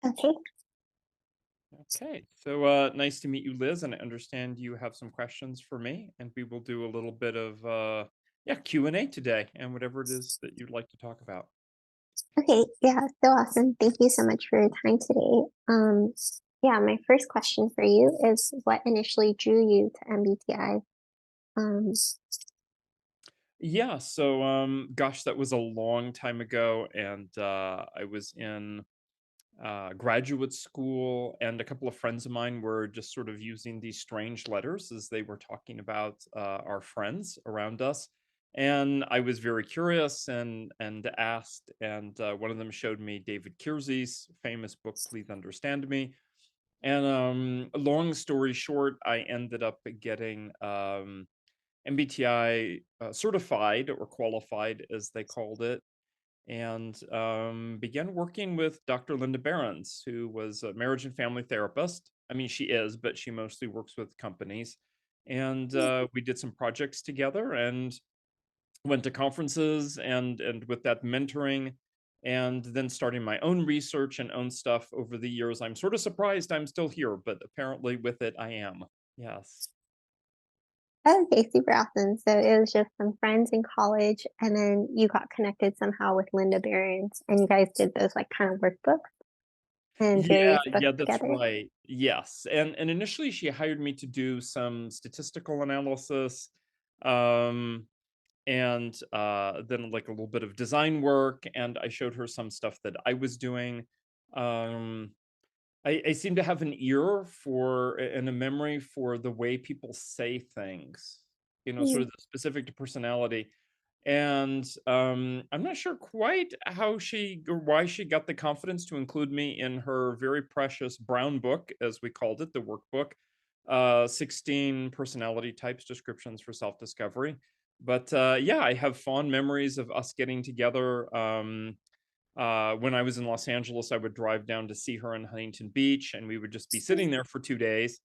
Okay. Okay, so nice to meet you, Liz, and I understand you have some questions for me, and we will do a little bit of yeah, Q&A today, and whatever it is that you'd like to talk about. Okay. Yeah. So awesome. Thank you so much for your time today. Yeah. My first question for you is what initially drew you to MBTI? Um, Yeah, so gosh, that was a long time ago, and I was in graduate school, and a couple of friends of mine were just sort of using these strange letters as they were talking about our friends around us. And I was very curious and asked, and one of them showed me David Kiersey's famous book, Please Understand Me. And long story short, I ended up getting MBTI certified or qualified, as they called it, and began working with Dr. Linda Behrens, who was a marriage and family therapist. I mean, she is, but she mostly works with companies. And we did some projects together and went to conferences and with that mentoring and then starting my own research and own stuff over the years. I'm sort of surprised I'm still here, but apparently with it I am. Yes. okay. Super awesome. So it was just some friends in college, and then you got connected somehow with Linda Behrens, and you guys did those like kind of workbooks and Yeah, various books yeah, that's together. right. Yes, and initially she hired me to do some statistical analysis, um, and then like a little bit of design work, and I showed her some stuff that I was doing. Um, I seem to have an ear for and a memory for the way people say things, sort Mm. of specific to personality. And I'm not sure quite how she or why she got the confidence to include me in her very precious brown book, as we called it, the workbook, 16 personality types, descriptions for self-discovery. But yeah, I have fond memories of us getting together. When I was in Los Angeles, I would drive down to see her in Huntington Beach, and we would just be sitting there for 2 days,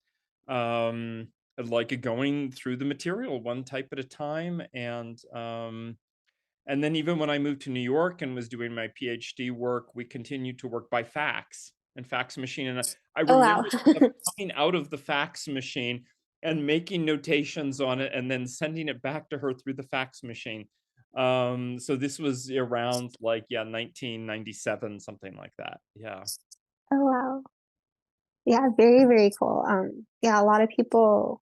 like going through the material one type at a time. And then even when I moved to New York and was doing my PhD work, we continued to work by fax and fax machine. And I Oh wow. remember stuff coming out of the fax machine and making notations on it and then sending it back to her through the fax machine. So this was around like, yeah, 1997, something like that. Yeah. Oh wow. Yeah, very, very cool. Yeah, a lot of people,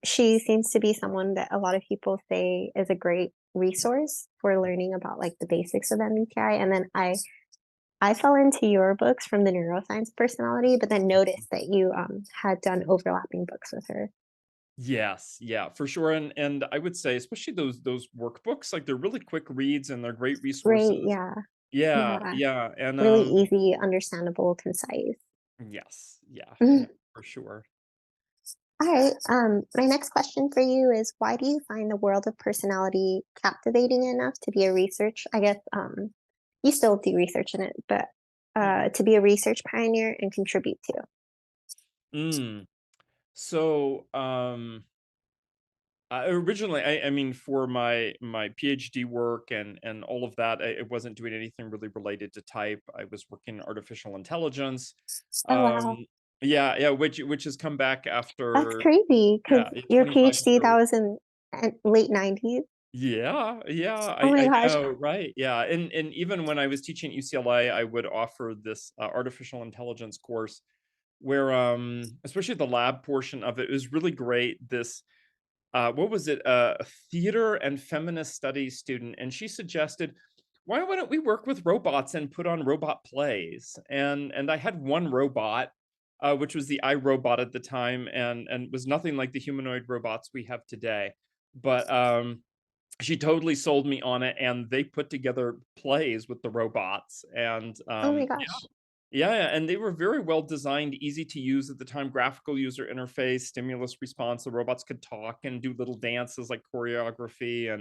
she seems to be someone that a lot of people say is a great resource for learning about like the basics of MBTI. And then I fell into your books from the neuroscience personality, but then noticed that you had done overlapping books with her. Yes, yeah, for sure. And I would say, especially those workbooks, like they're really quick reads and they're great Great, resources. yeah, Yeah, yeah, yeah. And really easy, understandable, concise. yes, yeah, yeah, Mhm. for sure. All right. My next question for you is why do you find the world of personality captivating enough to be a research? I guess you still do research in it, but Yeah. to be a research pioneer and contribute to. Mm. So, originally, I mean, for my PhD work and all of that, I wasn't doing anything really related to type. I was working in artificial intelligence. Oh wow, Um, yeah, yeah, which has come back that's after crazy! Because yeah, your 25 PhD that years. was in late '90s. Yeah, yeah, Oh my I gosh. know, right? Yeah, and even when I was teaching at UCLA, I would offer this artificial intelligence course where, especially the lab portion of it was really great. This what was it? A theater and feminist studies student, and she suggested, "Why wouldn't we work with robots and put on robot plays?" And I had one robot, which was the iRobot at the time, and was nothing like the humanoid robots we have today. But she totally sold me on it, and they put together plays with the robots, and Oh my gosh. yeah, yeah, and they were very well designed, easy to use at the time, graphical user interface, stimulus response. The robots could talk and do little dances like choreography,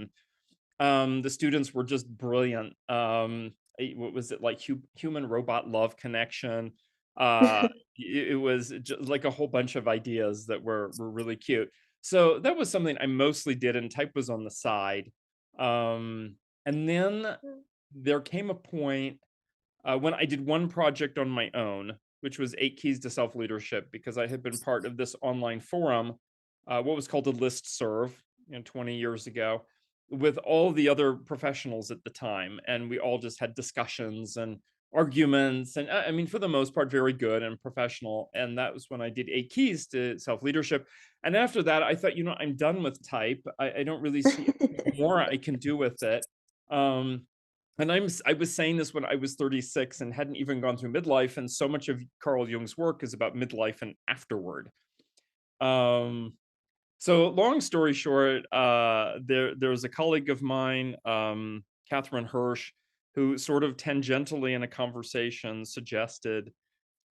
and the students were just brilliant. What was it like? Human robot love connection. It was like a whole bunch of ideas that were really cute. So that was something I mostly did, and type was on the side. And then there came a point when I did one project on my own, which was 8 Keys to Self-Leadership, because I had been part of this online forum, what was called a listserv, 20 years ago, with all the other professionals at the time, and we all just had discussions and arguments, and I mean, for the most part, very good and professional. And that was when I did 8 Keys to Self-Leadership. And after that, I thought, I'm done with type. I don't really see more I can do with it. Um, and I was saying this when I was 36 and hadn't even gone through midlife, and so much of Carl Jung's work is about midlife and afterward. Um, so long story short, there was a colleague of mine, Catherine Hirsch, who sort of tangentially in a conversation suggested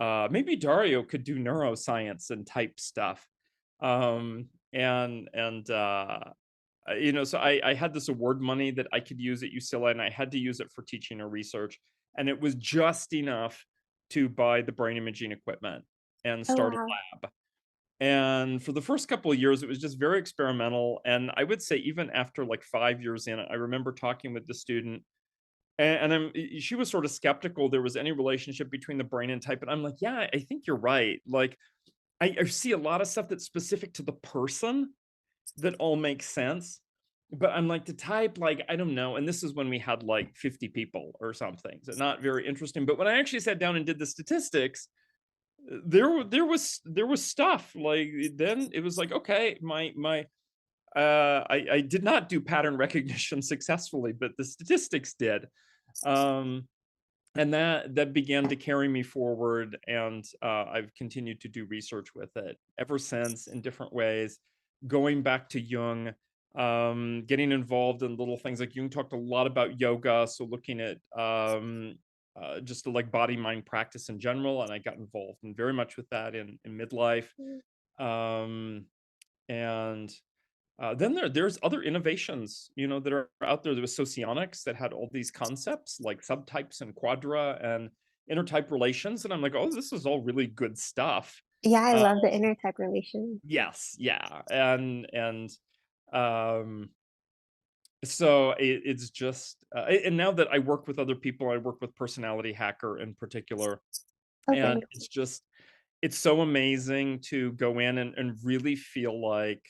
maybe Dario could do neuroscience and type stuff. So I had this award money that I could use at UCLA, and I had to use it for teaching or research, and it was just enough to buy the brain imaging equipment and Oh, start a wow. lab. And for the first couple of years, it was just very experimental. And I would say even after like 5 years in, I remember talking with the student, she was sort of skeptical there was any relationship between the brain and type. And I'm like, yeah, I think you're right. Like, I see a lot of stuff that's specific to the person that all makes sense. But I'm like, to type, like, I don't know. And this is when we had like 50 people or something. So not very interesting. But when I actually sat down and did the statistics, there was stuff like then it was like, okay, I did not do pattern recognition successfully, but the statistics did. Um, and that began to carry me forward, and I've continued to do research with it ever since in different ways, going back to Jung, getting involved in little things like Jung talked a lot about yoga, so looking at just the, like, body mind practice in general, and I got involved and very much with that in midlife. Mm. um, and then there's other innovations, that are out there. There was socionics that had all these concepts like subtypes and quadra and intertype relations, and I'm like, oh, this is all really good stuff. Yeah, I Uh, love the inner type relation. yes, yeah, and um, so it's just, and now that I work with other people, I work with Personality Hacker in particular, and Okay. it's so amazing to go in and really feel like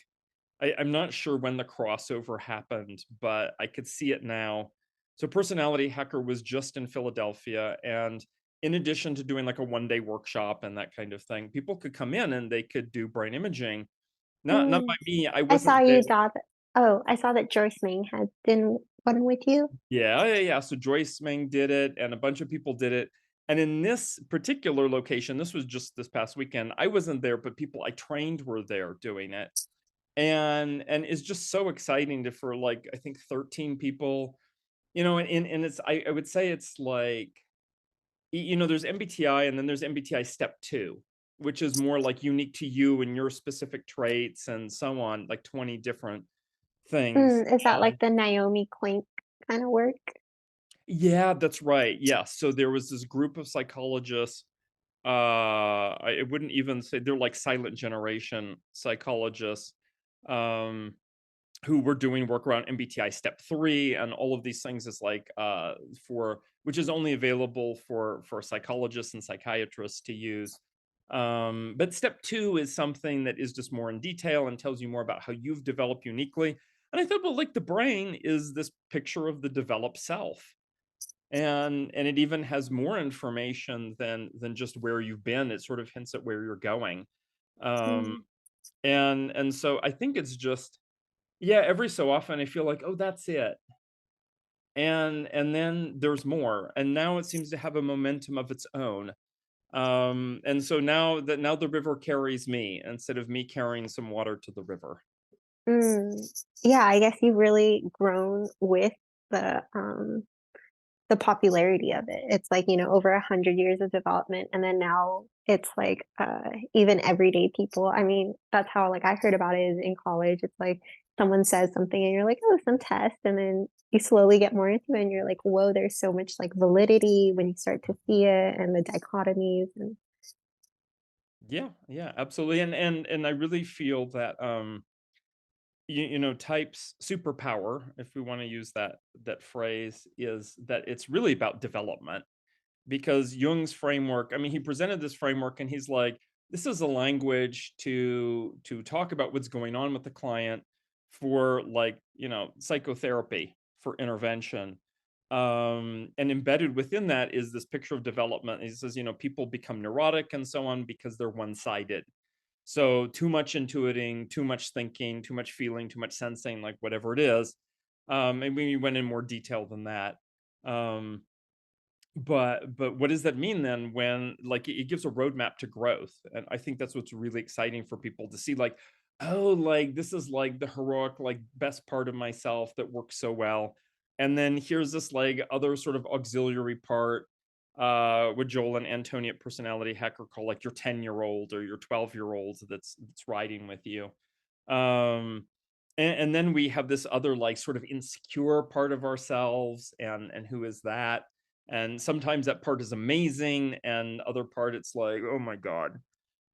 I'm not sure when the crossover happened, but I could see it now. So Personality Hacker was just in Philadelphia, and in addition to doing like a one-day workshop and that kind of thing, people could come in and they could do brain imaging. Not by Mm. me, I I saw wasn't there. you got I saw that Joyce Ming had done one with you. Yeah, yeah, yeah. So Joyce Ming did it, and a bunch of people did it. And in this particular location, this was just this past weekend. I wasn't there, but people I trained were there doing it. And it's just so exciting to for like I think 13 people. And it's I would say it's like, there's MBTI, and then there's MBTI step 2, which is more like unique to you and your specific traits and so on, like 20 different things. Is that like the Naomi Klink kinda work? Yeah, that's right. Yeah. So there was this group of psychologists. I wouldn't even say they're like silent generation psychologists. Um, who were doing work around MBTI step 3 and all of these things is like for which is only available for psychologists and psychiatrists to use. But step 2 is something that is just more in detail and tells you more about how you've developed uniquely. And I thought, well, like the brain is this picture of the developed self. And it even has more information than just where you've been. It sort of hints at where you're going. Um, Mm, and so I think it's just, yeah, every so often I feel like, "Oh, that's it." And then there's more, and now it seems to have a momentum of its own. And so now the river carries me instead of me carrying some water to the river. mm. Yeah, I guess you've really grown with the popularity of it. It's like, over 100 years of development, and then now it's like, even everyday people. I mean, that's how, like, I heard about it is in college. It's like someone says something and you're like, "Oh, some test," and then you slowly get more into it and you're like, "Whoa, there's so much, like, validity when you start to see it and the dichotomies," and Yeah, yeah, absolutely. And I really feel that type's superpower, if we want to use that phrase, is that it's really about development. because Jung's framework, I mean, he presented this framework and he's like, this is a language to talk about what's going on with the client for, like, psychotherapy, for intervention. And embedded within that is this picture of development. He says, people become neurotic and so on because they're one-sided. So too much intuiting, too much thinking, too much feeling, too much sensing, like whatever it is. And we went in more detail than that. Um, but what does that mean then when, like, it gives a roadmap to growth? And I think that's what's really exciting for people to see, like, oh, like this is like the heroic, like best part of myself that works so well. And then here's this like other sort of auxiliary part, what Joel and Antonia at Personality Hacker call like your 10-year-old or your 12-year-old that's riding with you. Um and then we have this other like sort of insecure part of ourselves, and who is that? And sometimes that part is amazing, and other part it's like, oh my god.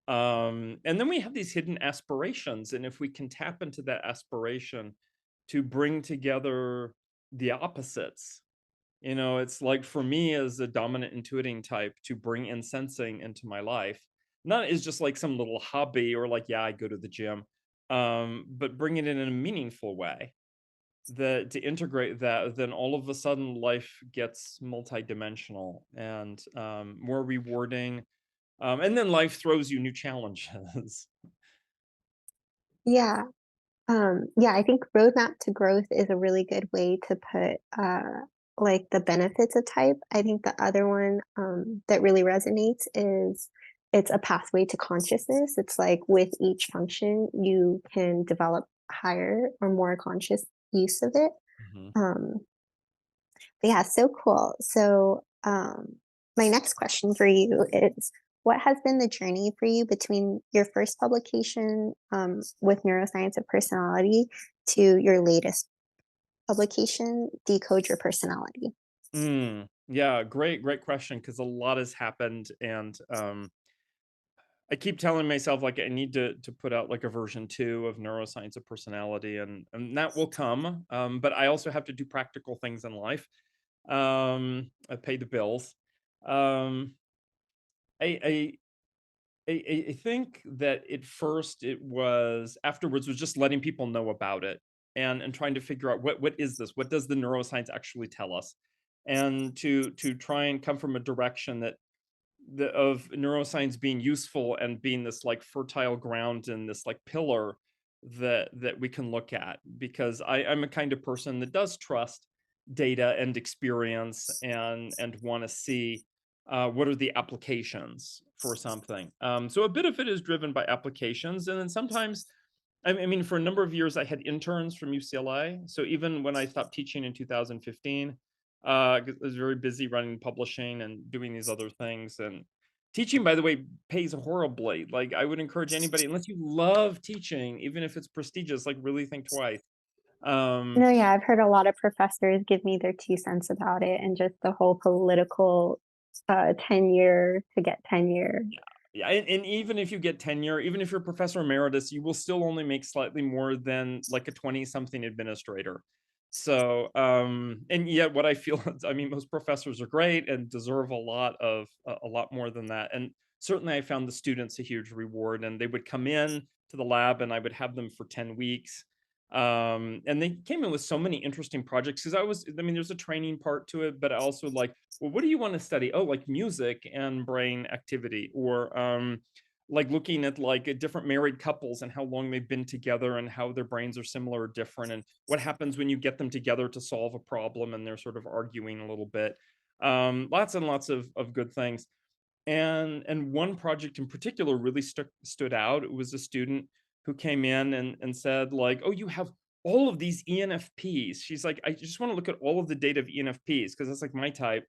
And then we have these hidden aspirations, and if we can tap into that aspiration to bring together the opposites, it's like for me as a dominant intuiting type, to bring in sensing into my life, not as just like some little hobby or like, yeah, I go to the gym, but bring it in a meaningful way, that to integrate that, then all of a sudden life gets multidimensional and more rewarding. And then life throws you new challenges. Yeah. Yeah, I think roadmap to growth is a really good way to put like the benefits of type. I think the other one that really resonates is it's a pathway to consciousness. It's like with each function, you can develop higher or more conscious use of it. Mhm. Um, but yeah, so cool. So, my next question for you is what has been the journey for you between your first publication with Neuroscience of Personality to your latest publication, Decode Your Personality? Yeah, great question, because a lot has happened, and I keep telling myself like I need to put out like a version 2 of Neuroscience of Personality, and that will come. But I also have to do practical things in life. I pay the bills. Um, I, I I think that at first it was afterwards was just letting people know about it, and trying to figure out what is this? What does the neuroscience actually tell us? And to try and come from a direction that of neuroscience being useful and being this like fertile ground and this like pillar that we can look at, because I'm a kind of person that does trust data and experience, and want to see what are the applications for something. So a bit of it is driven by applications, and then sometimes I mean, for a number of years, I had interns from UCLA. So even when I stopped teaching in 2015, 'cause I was very busy running publishing and doing these other things. And teaching, by the way, pays horribly. Like, I would encourage anybody, unless you love teaching, even if it's prestigious, like really think twice. Um, No, yeah, I've heard a lot of professors give me their 2 cents about it and just the whole political tenure to get tenure. Yeah, and even if you get tenure, even if you're professor emeritus, you will still only make slightly more than like a 20-something administrator. So, and yet what I feel is, I mean, most professors are great and deserve a lot more than that. And certainly I found the students a huge reward, and they would come in to the lab and I would have them for 10 weeks. And they came in with so many interesting projects, because I mean, there's a training part to it, but I also like, well, what do you want to study? Oh, like music and brain activity, or like looking at like different married couples and how long they've been together and how their brains are similar or different, and what happens when you get them together to solve a problem and they're sort of arguing a little bit. Lots and lots of good things. And one project in particular really stood out. It was a student who came in and said like, "Oh, you have all of these ENFPs." She's like, "I just want to look at all of the data of ENFPs because that's like my type,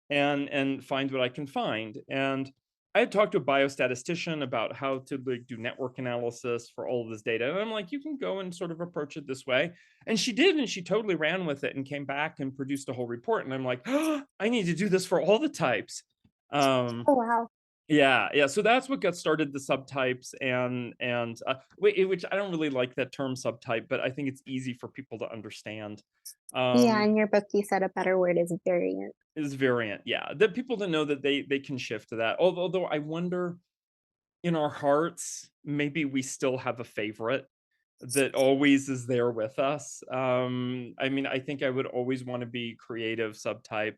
and find what I can find." And I had talked to a biostatistician about how to like do network analysis for all of this data. And I'm like, you can go and sort of approach it this way. And she did, and she totally ran with it and came back and produced a whole report. And I'm like, oh, I need to do this for all the types. Um, Oh, wow. Yeah, yeah, so that's what got started the subtypes which I don't really like that term subtype, but I think it's easy for people to understand. Yeah, Um, in your book, you said a better word is variant. is variant, yeah, that people to know that they can shift to that. Although I wonder in our hearts, maybe we still have a favorite that always is there with us. I mean, I think I would always want to be creative subtype.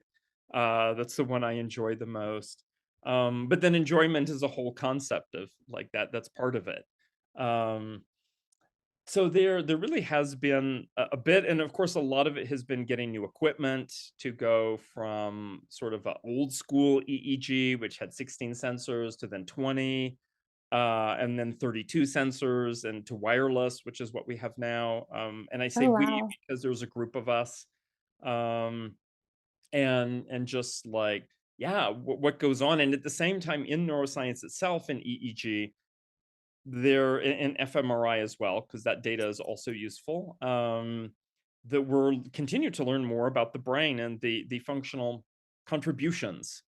That's the one I enjoy the most. But then enjoyment is a whole concept of like that. That's part of it. Um, so there really has been a bit, and of course, a lot of it has been getting new equipment to go from sort of a old school EEG, which had 16 sensors, to then 20, and then 32 sensors and to wireless, which is what we have now. And I say Oh, we wow. because there's a group of us, um, and just like yeah, what goes on, and at the same time in neuroscience itself in EEG, there in fMRI as well, because that data is also useful. That we're continue to learn more about the brain and the functional contributions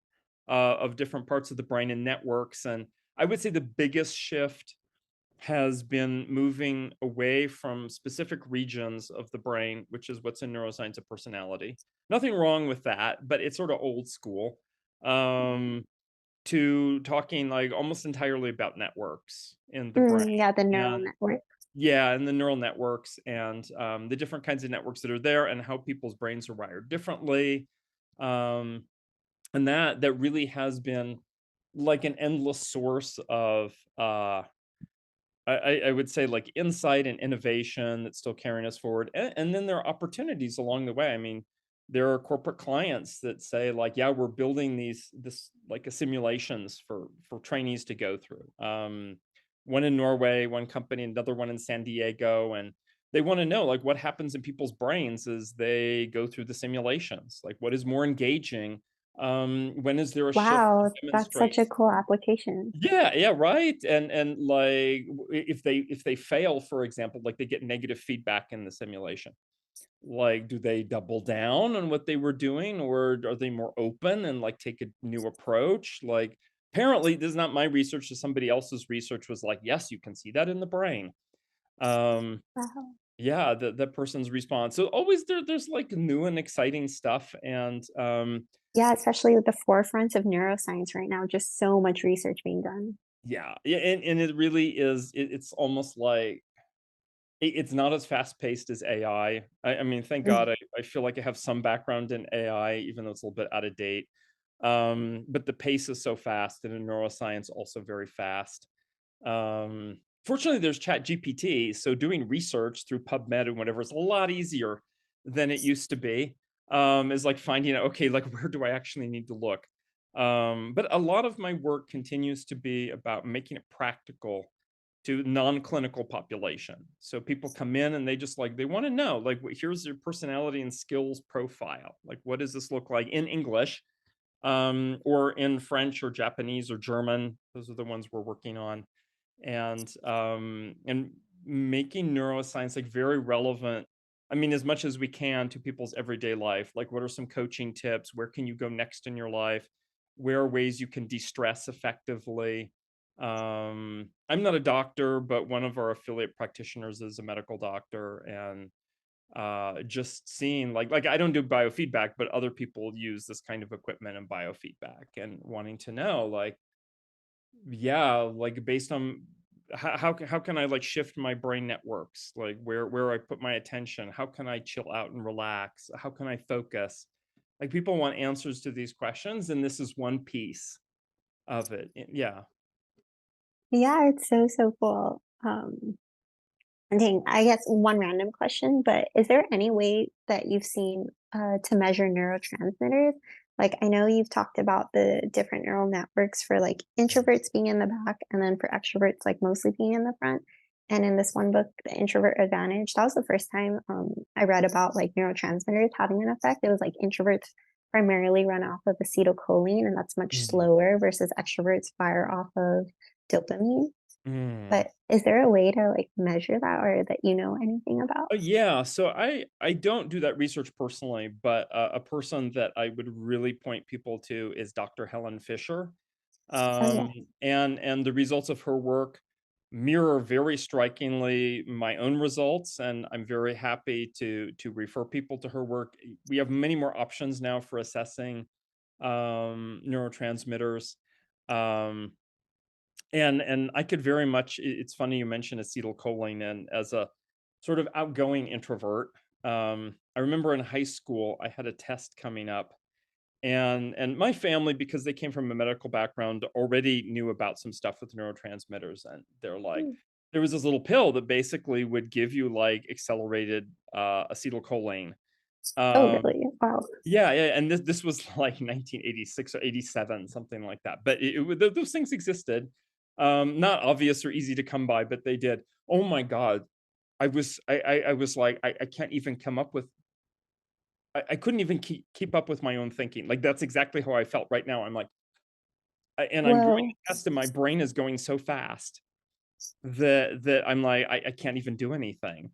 of different parts of the brain and networks. And I would say the biggest shift has been moving away from specific regions of the brain, which is what's in neuroscience of personality. Nothing wrong with that, but it's sort of old school. Um, to talking like almost entirely about networks in the brain. Mm, yeah, the neural And network. yeah, and the neural networks and the different kinds of networks that are there and how people's brains are wired differently. Um, and that really has been like an endless source of I would say like insight and innovation that's still carrying us forward. And then there are opportunities along the way. I mean, there are corporate clients that say like, yeah, we're building this like a simulations for trainees to go through. One in Norway, one company, another one in San Diego, and they want to know like what happens in people's brains as they go through the simulations. Like, what is more engaging? When is there a shift to Wow, that's demonstrate? such a cool application. Yeah, yeah, right. And like if they fail, for example, like they get negative feedback in the simulation. Like, do they double down on what they were doing, or are they more open and like take a new approach? Like, apparently, this is not my research. This somebody else's research was like, yes, you can see that in the brain. Um, Wow. yeah, the person's response. So always there's like new and exciting stuff, and Yeah, especially with the forefront of neuroscience right now, just so much research being done. yeah, yeah, and it really is. It's almost like it's not as fast paced as AI. I mean, thank God I feel like I have some background in AI, even though it's a little bit out of date. But the pace is so fast, and in neuroscience also very fast. Fortunately, there's Chat GPT, so doing research through PubMed and whatever is a lot easier than it used to be. Is like finding out, okay, like where do I actually need to look? But a lot of my work continues to be about making it practical to non-clinical population. So people come in and they just like they want to know like here's your personality and skills profile. Like what does this look like in English, or in French or Japanese or German? Those are the ones we're working on, and making neuroscience like very relevant. I mean, as much as we can to people's everyday life. Like, what are some coaching tips? Where can you go next in your life? Where are ways you can de-stress effectively? I'm not a doctor, but one of our affiliate practitioners is a medical doctor, and just seeing like I don't do biofeedback, but other people use this kind of equipment and biofeedback, and wanting to know like yeah, like based on how can I like shift my brain networks? Like where I put my attention? How can I chill out and relax? How can I focus? Like people want answers to these questions, and this is one piece of it. Yeah. Yeah, it's so, so cool. Dang, I guess one random question, but is there any way that you've seen to measure neurotransmitters? Like, I know you've talked about the different neural networks for like introverts being in the back and then for extroverts, like mostly being in the front. And in this one book, The Introvert Advantage, that was the first time I read about like neurotransmitters having an effect. It was like introverts primarily run off of acetylcholine, and that's much Mhm. slower versus extroverts fire off of dopamine. Mm. But is there a way to, like, measure that or that you know anything about? Yeah, so I don't do that research personally, but a person that I would really point people to is Dr. Helen Fisher. Oh, Um, yeah. and the results of her work mirror very strikingly my own results, and I'm very happy to refer people to her work. We have many more options now for assessing neurotransmitters. Um, and I could very much it's funny you mentioned acetylcholine, and as a sort of outgoing introvert, I remember in high school I had a test coming up, and my family, because they came from a medical background, already knew about some stuff with neurotransmitters, and they're like, Mm. there was this little pill that basically would give you like accelerated acetylcholine. Oh, um really? Wow. yeah, yeah, and this was like 1986 or 87, something like that. But those things existed. Not obvious or easy to come by, but they did. Oh my god. I was like, I can't even come up with I couldn't even keep up with my own thinking. Like that's exactly how I felt right now. I'm like, and I'm doing Well, a test and my brain is going so fast that I'm like, I can't even do anything.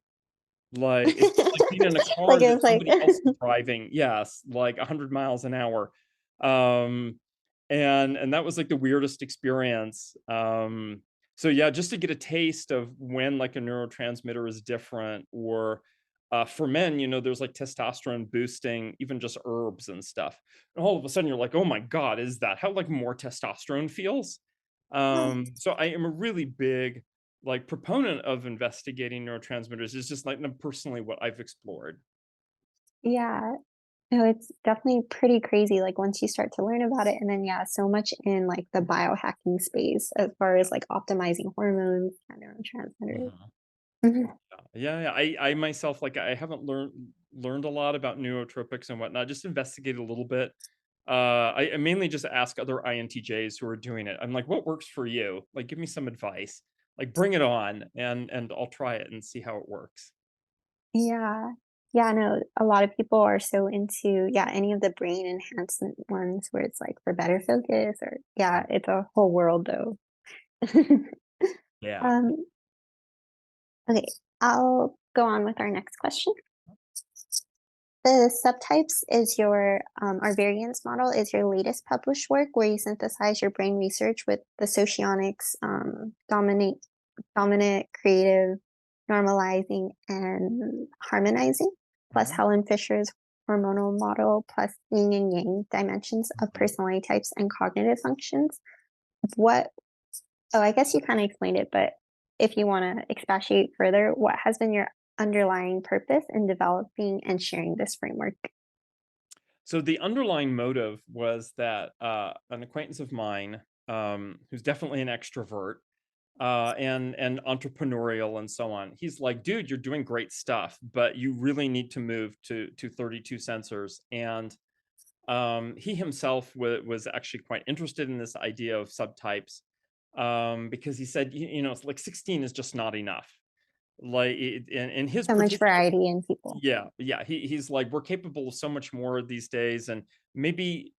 Like, it's just like being in a car like, it that was like somebody else is driving. Yes, like 100 miles an hour. Um, and that was, like, the weirdest experience. So, yeah, just to get a taste of when, like, a neurotransmitter is different, or, for men, there's, like, testosterone boosting, even just herbs and stuff. And all of a sudden, you're like, "Oh my god, is that how, like, more testosterone feels?" So I am a really big like proponent of investigating neurotransmitters. Is just like personally what I've explored. yeah. No, it's definitely pretty crazy, like, once you start to learn about it, and then, yeah, so much in, like, the biohacking space as far as, like, optimizing hormones and neurotransmitters. Mhm. Mhm. Yeah, yeah. I myself, like, I haven't learned a lot about neurotropics and whatnot. Just investigate a little bit. I mainly just ask other INTJs who are doing it. I'm like, what works for you? Like, give me some advice. Like, bring it on, and I'll try it and see how it works. Yeah. Yeah, no, a lot of people are so into, yeah, any of the brain enhancement ones where it's, like, for better focus or yeah, it's a whole world, though. Yeah. Um, okay, I'll go on with our next question. The subtypes is your our variance model is your latest published work where you synthesize your brain research with the socionics, dominant, creative, normalizing, and harmonizing, plus Mhm, Helen Fisher's hormonal model, plus yin and yang dimensions of mhm. personality types and cognitive functions. What Oh, I guess you kinda explained it, but if you wanna expatiate further, what has been your underlying purpose in developing and sharing this framework? So the underlying motive was that an acquaintance of mine, who's definitely an extrovert, and entrepreneurial and so on. He's like, dude, you're doing great stuff, but you really need to move to 32 sensors. And he himself was actually quite interested in this idea of subtypes, because he said, it's like 16 is just not enough. Like in his So much particular, variety in people. yeah, yeah, he's like, we're capable of so much more these days, and maybe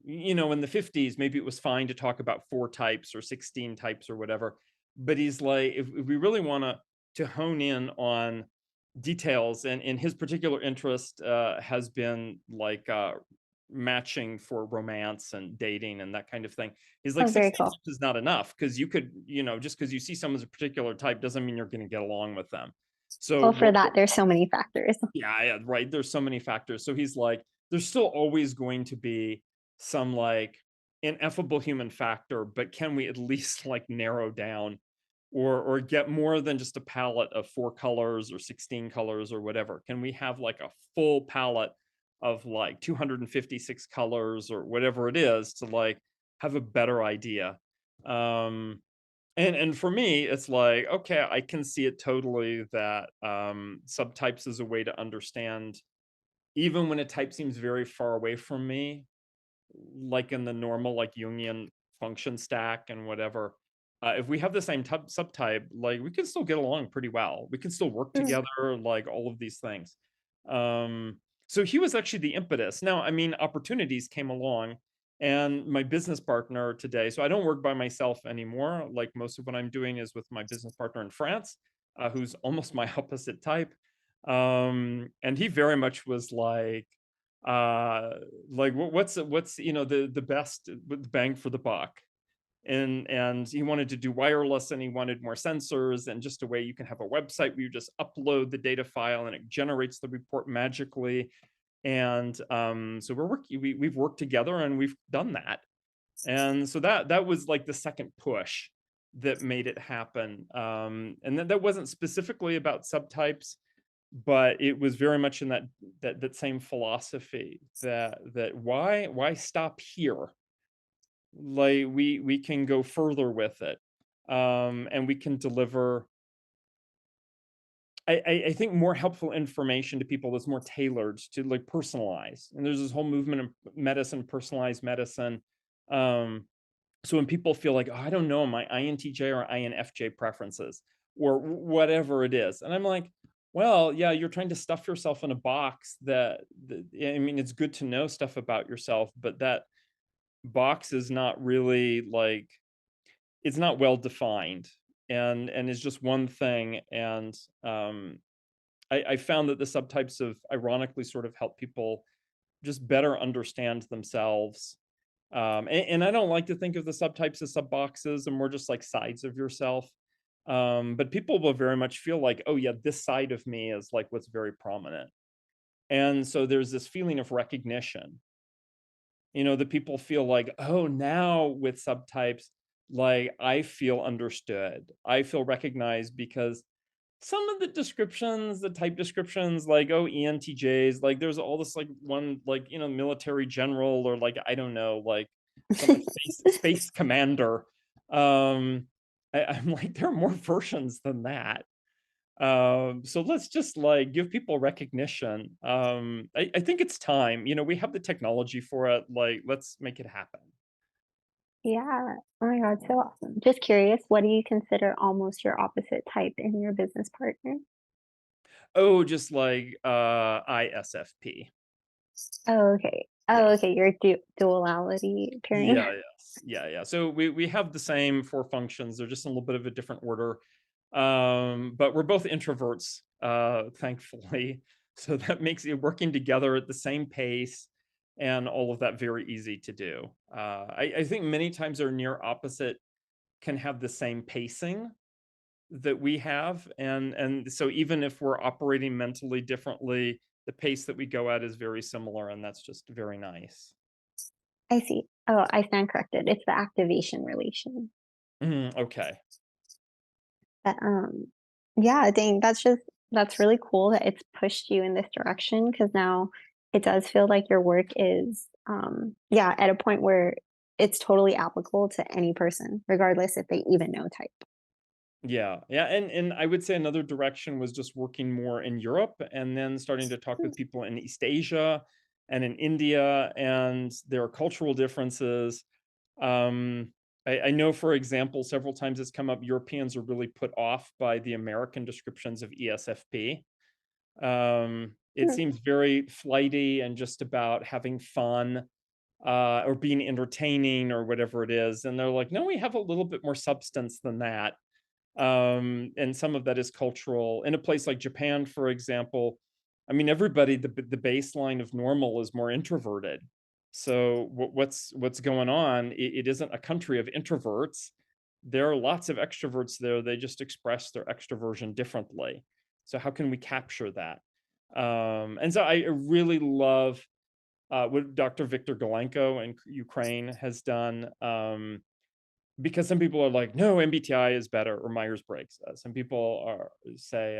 in the 50s, maybe it was fine to talk about 4 types or 16 types or whatever. But he's like, if we really want to hone in on details, and in his particular interest has been like matching for romance and dating and that kind of thing. He's like, Oh, very 16 cool. types is not enough, because you could, just because you see someone's a particular type doesn't mean you're going to get along with them. So Well, for that, there's so many factors. yeah, yeah, right. There's so many factors. So he's like, there's still always going to be some like ineffable human factor, but can we at least like narrow down, or get more than just a palette of 4 colors or 16 colors or whatever? Can we have like a full palette of like 256 colors or whatever it is, to like have a better idea? Um and for me, it's like, okay, I can see it totally that subtypes is a way to understand, even when a type seems very far away from me, like in the normal, like Jungian function stack and whatever. If we have the same subtype, like we can still get along pretty well. We can still work Mm. together, like all of these things. Um, so he was actually the impetus. Now, I mean, opportunities came along, and my business partner today. So I don't work by myself anymore. Like most of what I'm doing is with my business partner in France, who's almost my opposite type. And he very much was uh like, what's the best bang for the buck? and he wanted to do wireless, and he wanted more sensors, and just a way you can have a website where you just upload the data file and it generates the report magically. And so we've worked together and we've done that. And so that was like the second push that made it happen. And that wasn't specifically about subtypes, but it was very much in that same philosophy, that why stop here? Like, we can go further with it, and we can deliver, I think, more helpful information to people that's more tailored to, like, personalize. And there's this whole movement of medicine, personalized medicine. So when people feel like, "Oh, I don't know my INTJ or INFJ preferences," or whatever it is, and I'm like, "Well, yeah, you're trying to stuff yourself in a box that I mean, it's good to know stuff about yourself, but that box is not really, like, it's not well defined, and it's just one thing." And I found that the subtypes have ironically sort of helped people just better understand themselves. And I don't like to think of the subtypes as sub boxes, and more just like sides of yourself. But people will very much feel like, oh yeah, this side of me is like what's very prominent. And so there's this feeling of recognition, that people feel like, oh, now with subtypes, like I feel understood. I feel recognized because some of the descriptions, the type descriptions, like, oh, ENTJs, like there's all this like one, like, military general, or like, I don't know, like some like space commander. I'm like, there are more versions than that. So let's just like give people recognition. I think it's time. We have the technology for it. Like, let's make it happen. Yeah. Oh my god, so awesome. Just curious, what do you consider almost your opposite type in your business partner? Oh, just like ISFP. Oh, okay. Oh, Yeah. okay, your duality pairing. Yeah, yes. Yeah, yeah. So we have the same 4 functions, they're just in a little bit of a different order. But we're both introverts, thankfully. So that makes it working together at the same pace and all of that very easy to do. I think many times our near opposite can have the same pacing that we have, and so even if we're operating mentally differently, the pace that we go at is very similar, and that's just very nice. I see. Oh, I stand corrected. It's the activation relation. Mhm, okay. But, yeah, I think that's really cool that it's pushed you in this direction because now it does feel like your work is, yeah, at a point where it's totally applicable to any person, regardless if they even know type. Yeah, yeah, and I would say another direction was just working more in Europe, and then starting to talk Hmm. with people in East Asia and in India, and there are cultural differences. I know, for example, several times it's come up, Europeans are really put off by the American descriptions of ESFP. It Hmm. seems very flighty and just about having fun, or being entertaining or whatever it is, and they're like, "No, we have a little bit more substance than that." And some of that is cultural. In a place like Japan, for example, I mean, everybody, the baseline of normal is more introverted. So what's going on? It isn't a country of introverts. There are lots of extroverts there. They just express their extroversion differently. So how can we capture that? And so I really love what Dr. Viktor Galenko in Ukraine has done. Because some people are like, no, MBTI is better, or Myers-Briggs. Some people say,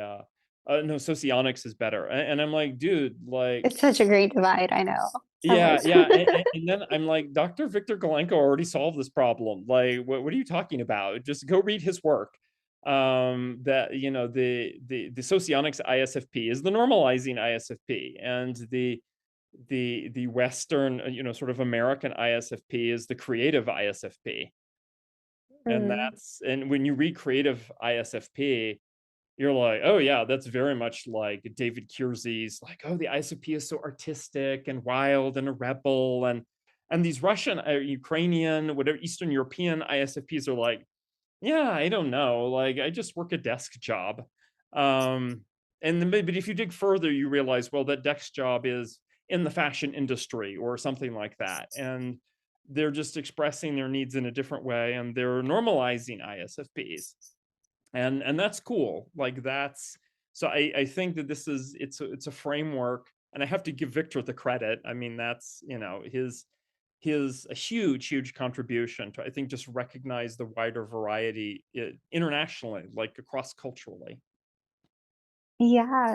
no, socionics is better. And I'm like, dude, like, It's such a great divide, I know. So yeah, much. yeah. And then I'm like, Dr. Viktor Galenko already solved this problem. Like, what are you talking about? Just go read his work. That, the socionics ISFP is the normalizing ISFP, and the Western, sort of American ISFP is the creative ISFP. Mm, And when you read creative ISFP, you're like, "Oh, yeah, that's very much like David Kiersey's, like, oh, the ISFP is so artistic and wild and a rebel." And these Russian, Ukrainian, whatever, Eastern European ISFPs are like, "Yeah, I don't know, like, I just work a desk job." Um, and then but if you dig further, you realize, well, that desk job is in the fashion industry or something like that. And they're just expressing their needs in a different way, and they're normalizing ISFPs, and that's cool. Like that's so I think that this is it's a framework, and I have to give Victor the credit. I mean, that's his a huge contribution to, I think, just recognize the wider variety internationally, like across culturally. Yeah,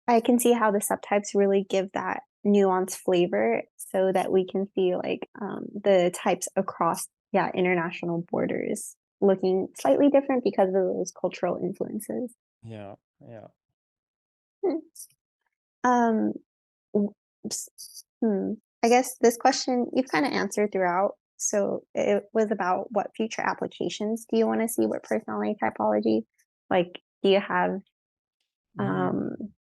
I can see how the subtypes really give that nuanced flavor so that we can see like the types across, yeah, international borders looking slightly different because of those cultural influences. Yeah, yeah. Hmm. Um, w- I guess this question you've kind of answered throughout. So it was about what future applications do you want to see with personality typology? Like, do you have Mhm. um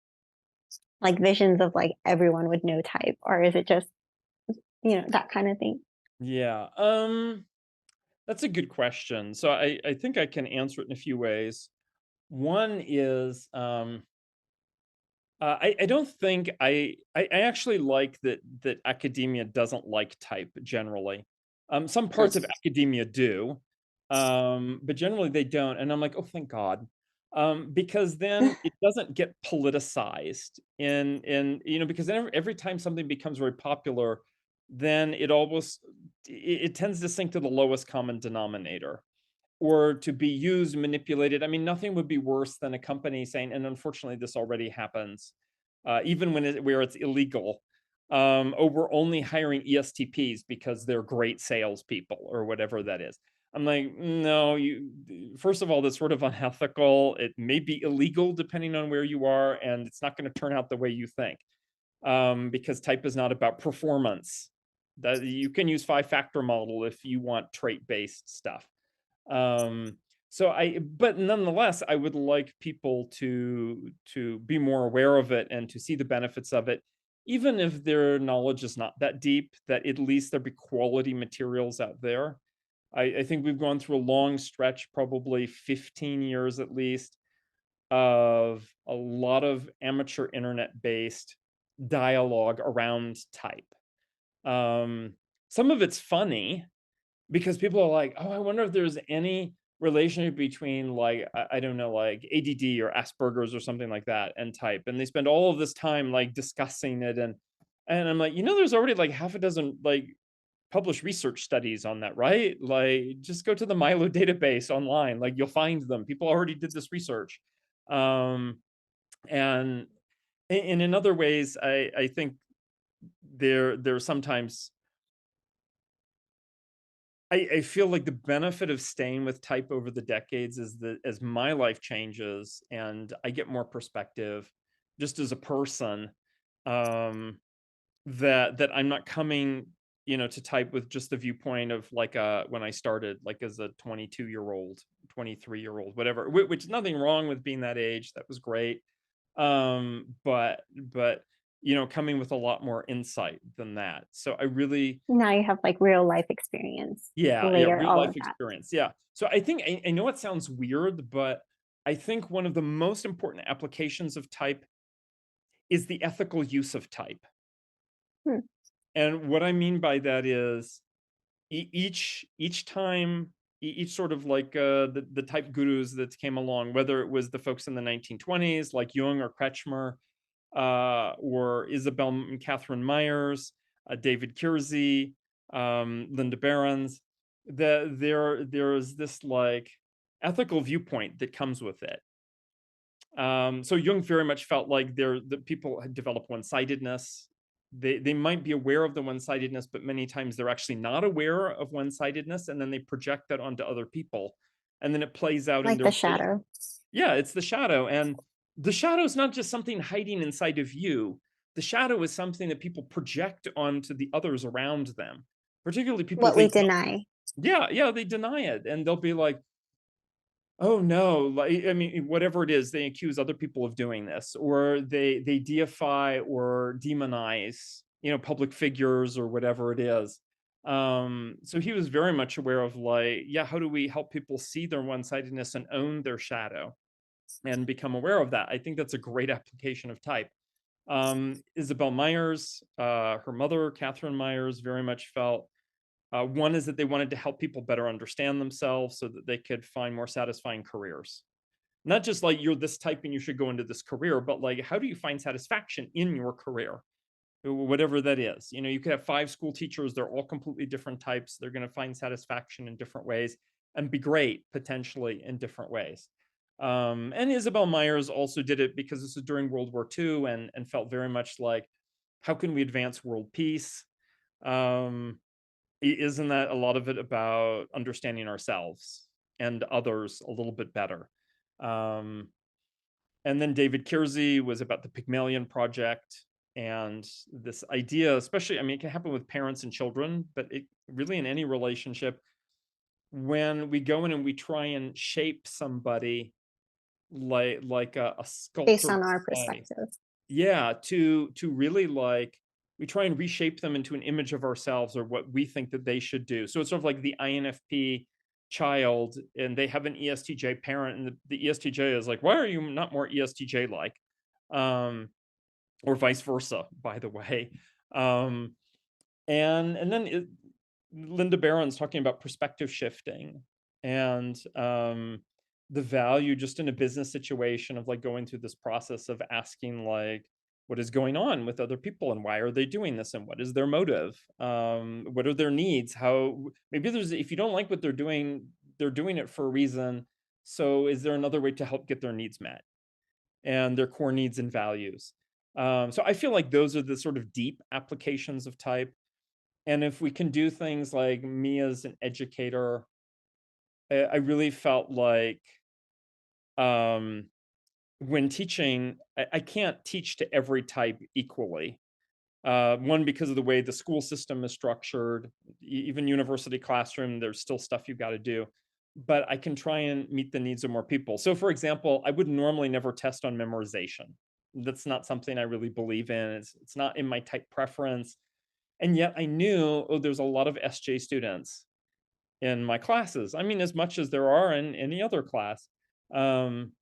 like visions of like everyone would know type, or is it just that kind of thing? Yeah. That's a good question. So I think I can answer it in a few ways. One is I don't think I actually like that academia doesn't like type generally. Some Hmm. parts of academia do, but generally they don't. And I'm like, oh, thank God, because then it doesn't get politicized. In because then every time something becomes very popular, then it tends to sink to the lowest common denominator or to be used, manipulated. I mean, nothing would be worse than a company saying, and unfortunately, this already happens, even where it's illegal. Oh, we're only hiring ESTPs because they're great salespeople or whatever that is. I'm like, no, first of all, that's sort of unethical. It may be illegal depending on where you are, and it's not going to turn out the way you think. Because type is not about performance. That you can use five-factor model if you want trait-based stuff. Um, but nonetheless, I would like people to be more aware of it and to see the benefits of it, even if their knowledge is not that deep, that at least there be quality materials out there. I think we've gone through a long stretch, probably 15 years at least, of a lot of amateur internet-based dialogue around type. Um, some of it's funny, because people are like, "Oh, I wonder if there's any relationship between, like, I don't know, like ADD or Asperger's or something like that and type." And they spend all of this time, like, discussing it, and I'm like, there's already, like, half a dozen, like, published research studies on that, right? Like, just go to the Milo database online, like, you'll find them. People already did this research. Um, and in other ways, I think there sometimes I feel like the benefit of staying with type over the decades is that as my life changes and I get more perspective just as a person, um, that I'm not coming, to type with just the viewpoint of like when I started, like as a 22-year-old, 23-year-old, whatever, which is nothing wrong with being that age. That was great. But coming with a lot more insight than that. So I really Now you have like real life experience Yeah, yeah, later, real all of life that. experience, yeah. So I think I know it sounds weird, but I think one of the most important applications of type is the ethical use of type. Hmm. And what I mean by that is each time each sort of like the type gurus that came along, whether it was the folks in the 1920s like Jung or Kretschmer, or Isabel and Catherine Myers, David Kiersey, Linda Behrens. There's this like ethical viewpoint that comes with it. So Jung very much felt like the people had developed one-sidedness. They might be aware of the one-sidedness, but many times they're actually not aware of one-sidedness, and then they project that onto other people, and then it plays out in Like their the shadow. yeah, it's the shadow. And the shadow is not just something hiding inside of you. The shadow is something that people project onto the others around them, particularly people What they we don't. deny. Yeah, they deny it. And they'll be like, oh no, like I mean, whatever it is, they accuse other people of doing this, or they deify or demonize, public figures or whatever it is. So he was very much aware of like, yeah, how do we help people see their one-sidedness and own their shadow? And become aware of that. I think that's a great application of type. Isabel Myers, her mother, Catherine Myers, very much felt One is that they wanted to help people better understand themselves so that they could find more satisfying careers. Not just like you're this type and you should go into this career, but like how do you find satisfaction in your career? Whatever that is. You know, you could have 5 school teachers, they're all completely different types. They're going to find satisfaction in different ways and be great potentially in different ways. And Isabel Myers also did it because this is during World War II and felt very much like, how can we advance world peace? Um, isn't that a lot of it about understanding ourselves and others a little bit better? Um, and then David Kiersey was about the Pygmalion Project and this idea, especially, I mean, it can happen with parents and children, but it really in any relationship, when we go in and we try and shape somebody like a Based sculptor on would our say. perspective. Yeah, to really like we try and reshape them into an image of ourselves or what we think that they should do. So it's sort of like the INFP child, and they have an ESTJ parent, and the ESTJ is like, "Why are you not more ESTJ like?" Um, or vice versa, by the way. Um, and then Linda Barron's talking about perspective shifting and the value just in a business situation of like going through this process of asking like what is going on with other people and why are they doing this and what is their motive, what are their needs, how maybe there's if you don't like what they're doing it for a reason, so is there another way to help get their needs met and their core needs and values. So I feel like those are the sort of deep applications of type, and if we can do things like me as an educator, I really felt like um, when teaching, I can't teach to every type equally. One, because of the way the school system is structured, even university classroom, there's still stuff you've got to do. But I can try and meet the needs of more people. So, for example, I would normally never test on memorization. That's not something I really believe in. It's not in my type preference. And yet I knew, oh, there's a lot of SJ students in my classes. I mean, as much as there are in any other class. Um,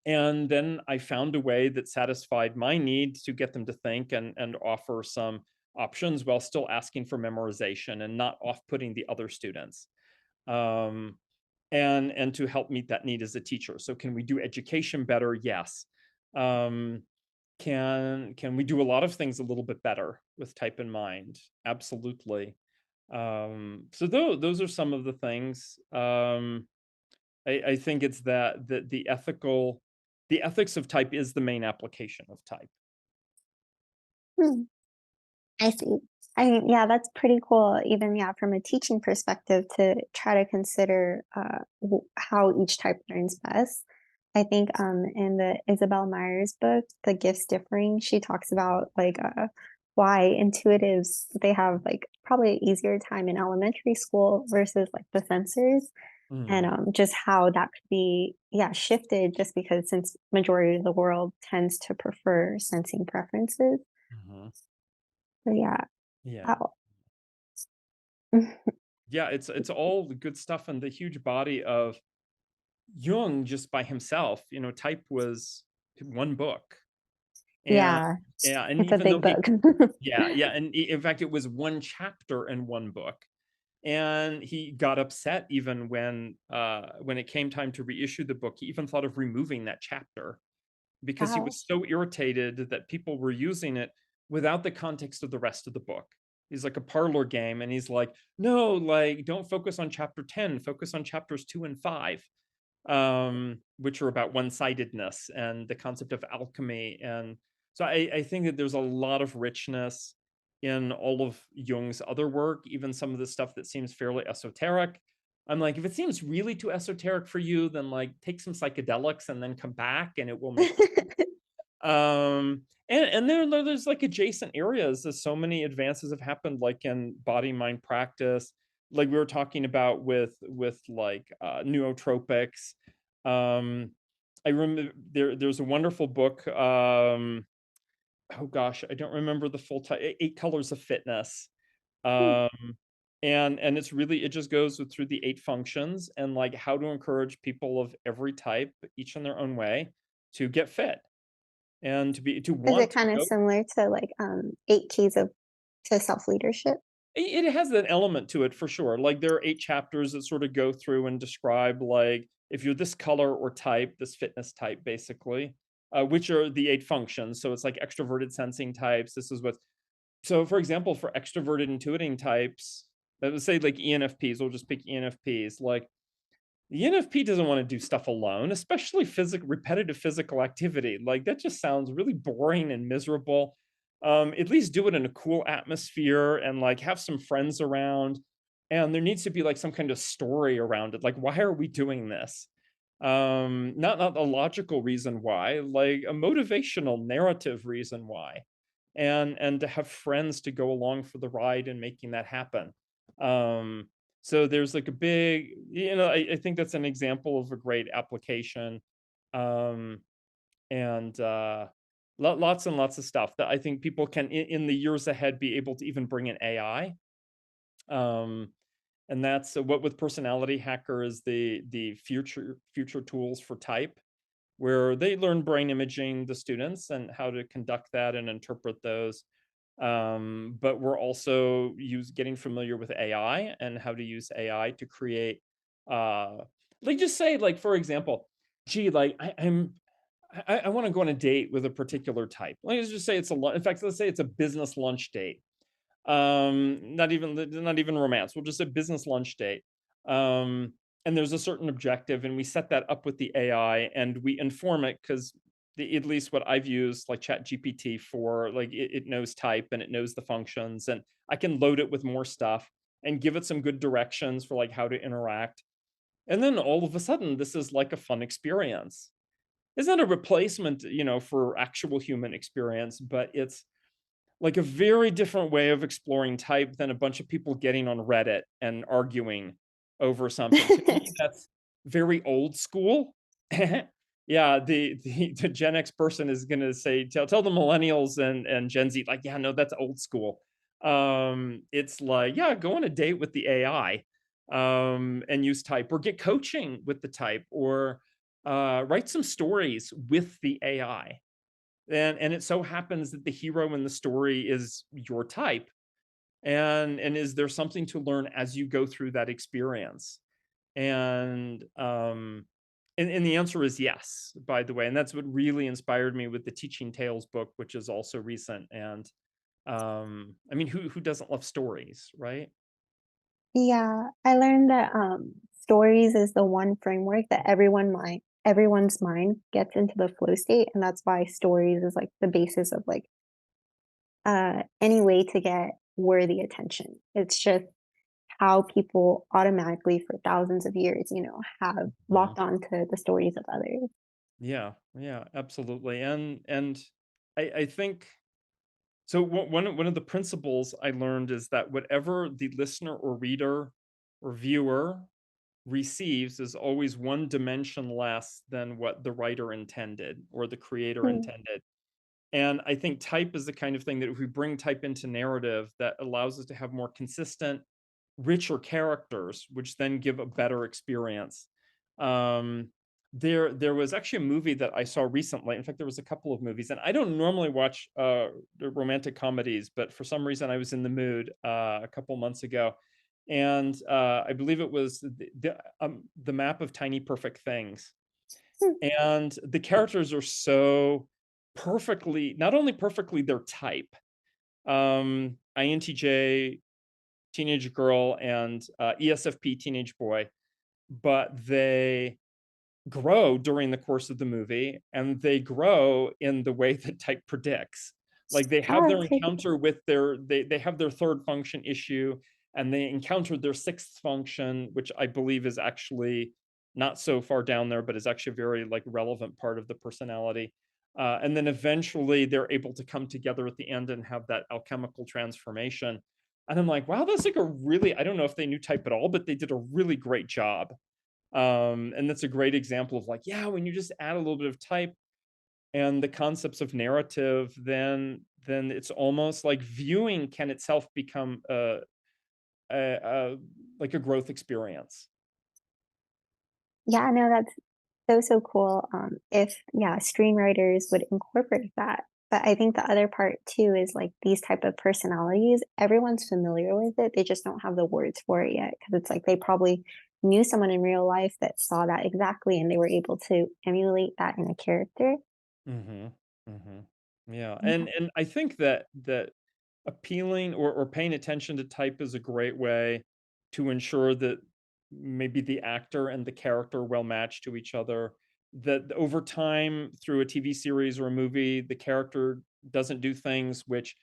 and then I found a way that satisfied my need to get them to think and offer some options while still asking for memorization and not off-putting the other students. Um, and to help meet that need as a teacher. So can we do education better? Yes. Um, can we do a lot of things a little bit better with type in mind? Absolutely. So those are some of the things. I think it's that the ethics of type is the main application of type. Hmm, I see. I mean, yeah, that's pretty cool. Even yeah, from a teaching perspective, to try to consider how each type learns best. I think in the Isabel Myers book, The Gifts Differing, she talks about like why intuitives they have like probably an easier time in elementary school versus like the sensors, and Mm, just how that could be yeah shifted just because since majority of the world tends to prefer sensing preferences. mhm. So yeah, Yeah. how Yeah, it's all the good stuff and the huge body of Jung just by himself. You know, type was one book. And yeah, yeah, and it's a even though big he book. yeah, yeah, and in fact, it was one chapter in one book. And he got upset even when it came time to reissue the book. He even thought of removing that chapter because he Wow. was so irritated that people were using it without the context of the rest of the book. He's like a parlor game, and he's like, "No, like, don't focus on chapter 10, focus on chapters 2 and 5." Which are about one-sidedness and the concept of alchemy. And so I think that there's a lot of richness in all of Jung's other work, even some of the stuff that seems fairly esoteric. I'm like, if it seems really too esoteric for you, then like take some psychedelics and then come back and it will make and there's like adjacent areas. There's so many advances have happened, like in body mind practice, like we were talking about with like nootropics. Um, I remember there's a wonderful book. Oh gosh, I don't remember the full title. Eight Colors of Fitness. Hmm. Um, and it's really it just goes through the 8 functions and like how to encourage people of every type, each in their own way, to get fit and to Is it want to kind of go. similar to like 8 keys of to self leadership? It has an element to it for sure. Like there are 8 chapters that sort of go through and describe like if you're this color or type, this fitness type basically, which are the 8 functions. So it's like extroverted sensing types. This is what so for example, for extroverted intuiting types, let's say like ENFPs, we'll just pick ENFPs. Like the NFP doesn't want to do stuff alone, especially repetitive physical activity. Like that just sounds really boring and miserable. At least do it in a cool atmosphere and like have some friends around. And there needs to be like some kind of story around it. Like, why are we doing this? Not a logical reason why, like a motivational narrative reason why. And to have friends to go along for the ride and making that happen. Um, so there's like a big, I think that's an example of a great application. Um, and lots and lots of stuff that I think people can in the years ahead be able to even bring in AI. Um, and that's what with personality hacker is the future tools for type, where they learn brain imaging the students and how to conduct that and interpret those. But we're also getting familiar with AI and how to use AI to create, uh, like just say, like for example, gee, like I want to go on a date with a particular type. Let's just say it's in fact, let's say it's a business lunch date. Not even romance. We'll just say business lunch date. And there's a certain objective, and we set that up with the AI, and we inform it because at least what I've used, like Chat GPT for, like it knows type and it knows the functions, and I can load it with more stuff and give it some good directions for like how to interact. And then all of a sudden, this is like a fun experience. It's not a replacement, for actual human experience, but it's like a very different way of exploring type than a bunch of people getting on Reddit and arguing over something. To me, that's very old school. Yeah, the Gen X person is gonna say, tell the millennials and Gen Z, like, yeah, no, that's old school. It's like, yeah, go on a date with the AI, and use type, or get coaching with the type, or write some stories with the AI. And it so happens that the hero in the story is your type, and is there something to learn as you go through that experience? And the answer is yes, by the way, and that's what really inspired me with the Teaching Tales book, which is also recent. And I mean, who doesn't love stories, right? Yeah, I learned that stories is the one framework that everyone's mind gets into the flow state, and that's why stories is like the basis of like any way to get worthy attention. It's just how people automatically for thousands of years, have Mhm. locked on to the stories of others. Yeah, yeah, absolutely. And I think so. One of the principles I learned is that whatever the listener or reader or viewer receives is always one dimension less than what the writer intended or the creator Hmm. intended. And I think type is the kind of thing that if we bring type into narrative, that allows us to have more consistent, richer characters, which then give a better experience. Um, there was actually a movie that I saw recently. In fact, there was a couple of movies, and I don't normally watch the romantic comedies, but for some reason I was in the mood a couple months ago, and I believe it was the map of tiny perfect things, Hmm. and the characters are so perfectly, not only perfectly their type, INTJ teenage girl and ESFP teenage boy, but they grow during the course of the movie, and they grow in the way that type predicts. Like they have Oh, their that's crazy. encounter with they have their third function issue, and they encounter their sixth function, which I believe is actually not so far down there, but is actually a very like relevant part of the personality. And then eventually they're able to come together at the end and have that alchemical transformation. And I'm like, wow, that's like a really, I don't know if they knew type at all, but they did a really great job. And that's a great example of like, yeah, when you just add a little bit of type and the concepts of narrative, then it's almost like viewing can itself become a like a growth experience. Yeah, no, that's so cool. If yeah, screenwriters would incorporate that. But I think the other part too is like these type of personalities, everyone's familiar with it. They just don't have the words for it yet because it's like they probably knew someone in real life that saw that exactly and they were able to emulate that in a character. Mhm. Mhm. Yeah, Yeah. and I think that appealing or paying attention to type is a great way to ensure that maybe the actor and the character are well matched to each other, that over time through a TV series or a movie, the character doesn't do things which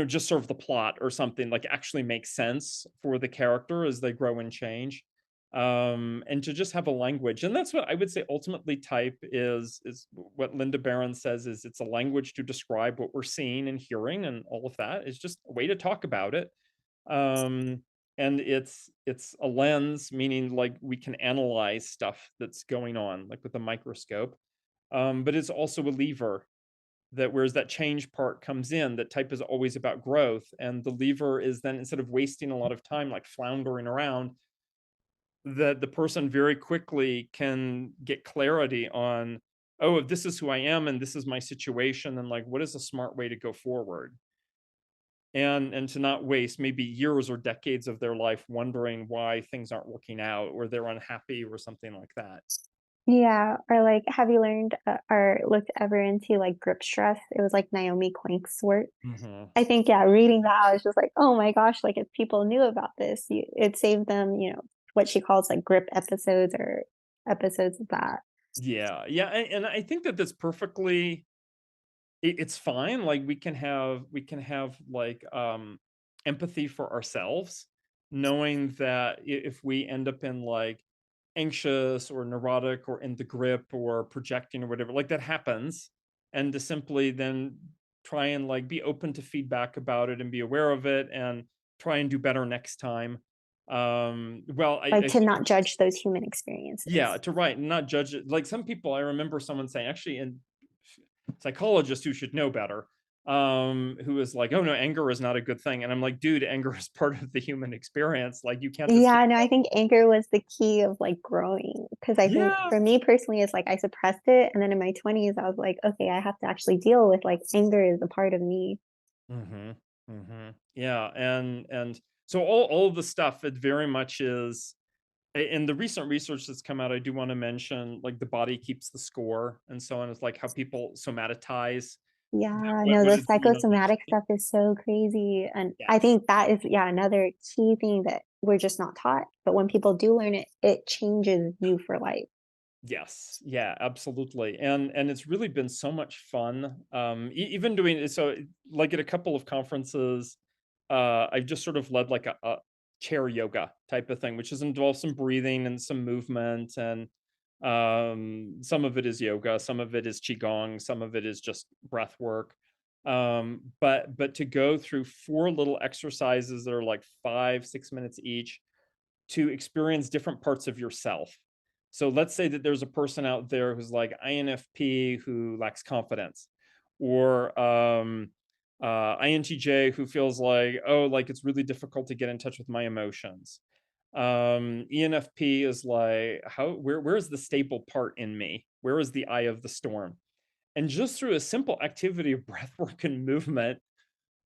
just serve the plot or something, like, actually makes sense for the character as they grow and change. And to just have a language, and that's what I would say ultimately type is what Linda Barron says is it's a language to describe what we're seeing and hearing, and all of that is just a way to talk about it. Um, and it's a lens, meaning, like, we can analyze stuff that's going on, like, with a microscope. But it's also a lever that whereas that change part comes in, that type is always about growth, and the lever is then instead of wasting a lot of time, like, floundering around, that the person very quickly can get clarity on, "Oh, if this is who I am and this is my situation, and, like, what is a smart way to go forward?" And to not waste maybe years or decades of their life wondering why things aren't working out or they're unhappy or something like that. Yeah, or like, have you learned or looked ever into like grip stress? It was like Naomi Klink's work. Mhm. I think, yeah, reading that, I was just like, oh my gosh, like if people knew about this, it saved them, what she calls like grip episodes or episodes of that. Yeah, yeah, and I think that that's perfectly it's fine, like, we can have, like, empathy for ourselves, knowing that if we end up in, like, anxious or neurotic or in the grip or projecting or whatever, like, that happens, and to simply then try and, like, be open to feedback about it and be aware of it and try and do better next time. Well, Like I to think not judge those human experiences. yeah, to write and not judge it. Like, some people, I remember someone saying, actually, and psychologist who should know better, who is like, "Oh, no, anger is not a good thing." And I'm like, "Dude, anger is part of the human experience. Like, you can't escape Yeah, no, I that." think anger was the key of like growing. Because I think Yeah. for me personally, it's like I suppressed it. And then in my 20s, I was like, okay, I have to actually deal with like anger is a part of me. Mhm. Mhm. Yeah, and so all of the stuff, it very much is in the recent research that's come out, I do wanna mention, like, the body keeps the score and so on. It's like how people somatize. Yeah, What no, what the is psychosomatic stuff is so crazy, and I yes. think that is, yeah, another key thing that we're just not taught, but when people do learn it, it changes you for life. Yes. Yeah, absolutely. And it's really been so much fun. Even doing it, so like at a couple of conferences, I've just sort of led like a chair yoga type of thing, which has involved some breathing and some movement, and some of it is yoga, some of it is qigong, some of it is just breath work. But to go through four little exercises that are like 5, 6 minutes each to experience different parts of yourself. So let's say that there's a person out there who's like INFP who lacks confidence, or INTJ who feels like, oh, like it's really difficult to get in touch with my emotions. ENFP is like, where is the stable part in me? Where is the eye of the storm? And just through a simple activity of breath work and movement,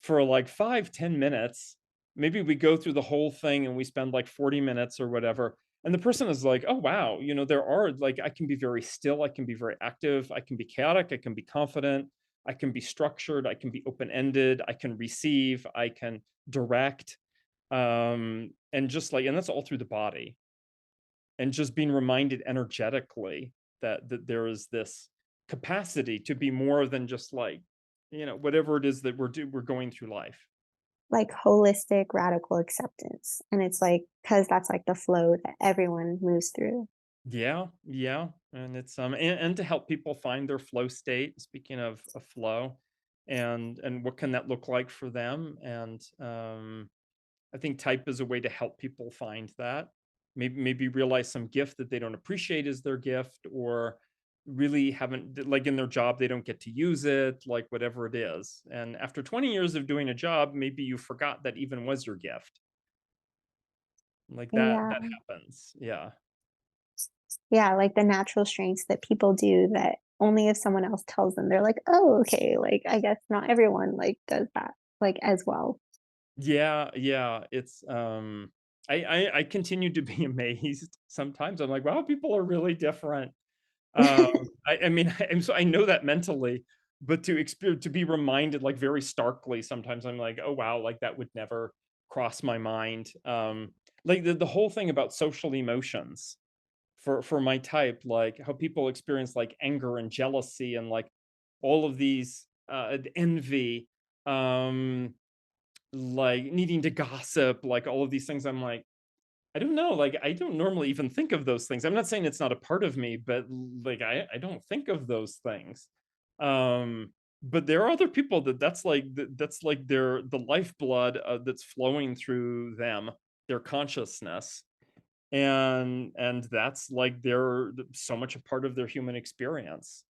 for like 5, 10 minutes. Maybe we go through the whole thing and we spend like 40 minutes or whatever. And the person is like, oh, wow, there are like, I can be very still, I can be very active, I can be chaotic, I can be confident, I can be structured, I can be open ended, I can receive, I can direct. And just like, and that's all through the body. And just being reminded energetically that there is this capacity to be more than just like, whatever it is that we're going through life. Like holistic radical acceptance, and it's like because that's like the flow that everyone moves through. Yeah, yeah, and it's and to help people find their flow state. Speaking of flow, and what can that look like for them? And I think type is a way to help people find that. Maybe realize some gift that they don't appreciate as their gift, or really haven't, like, in their job they don't get to use it, like whatever it is. And after 20 years of doing a job, maybe you forgot that even was your gift. Like that Yeah. happens. Yeah. Yeah, like the natural strengths that people do that only if someone else tells them, they're like, "Oh, okay, like, I guess not everyone, like, does that, like, as well." Yeah, yeah, it's, I continue to be amazed sometimes. I'm like, "Wow, people are really different." Um, I mean, I know that mentally, but to be reminded, like, very starkly, sometimes I'm like, "Oh, wow, like, that would never cross my mind." Like, the whole thing about social emotions for my type, like, how people experience, like, anger and jealousy and, like, all of these, envy, um, like, needing to gossip, like, all of these things, I'm like, I don't know, like, I don't normally even think of those things. I'm not saying it's not a part of me, but, like, I don't think of those things. But there are other people that's like their the lifeblood, that's flowing through them, their consciousness, and that's like they're so much a part of their human experience.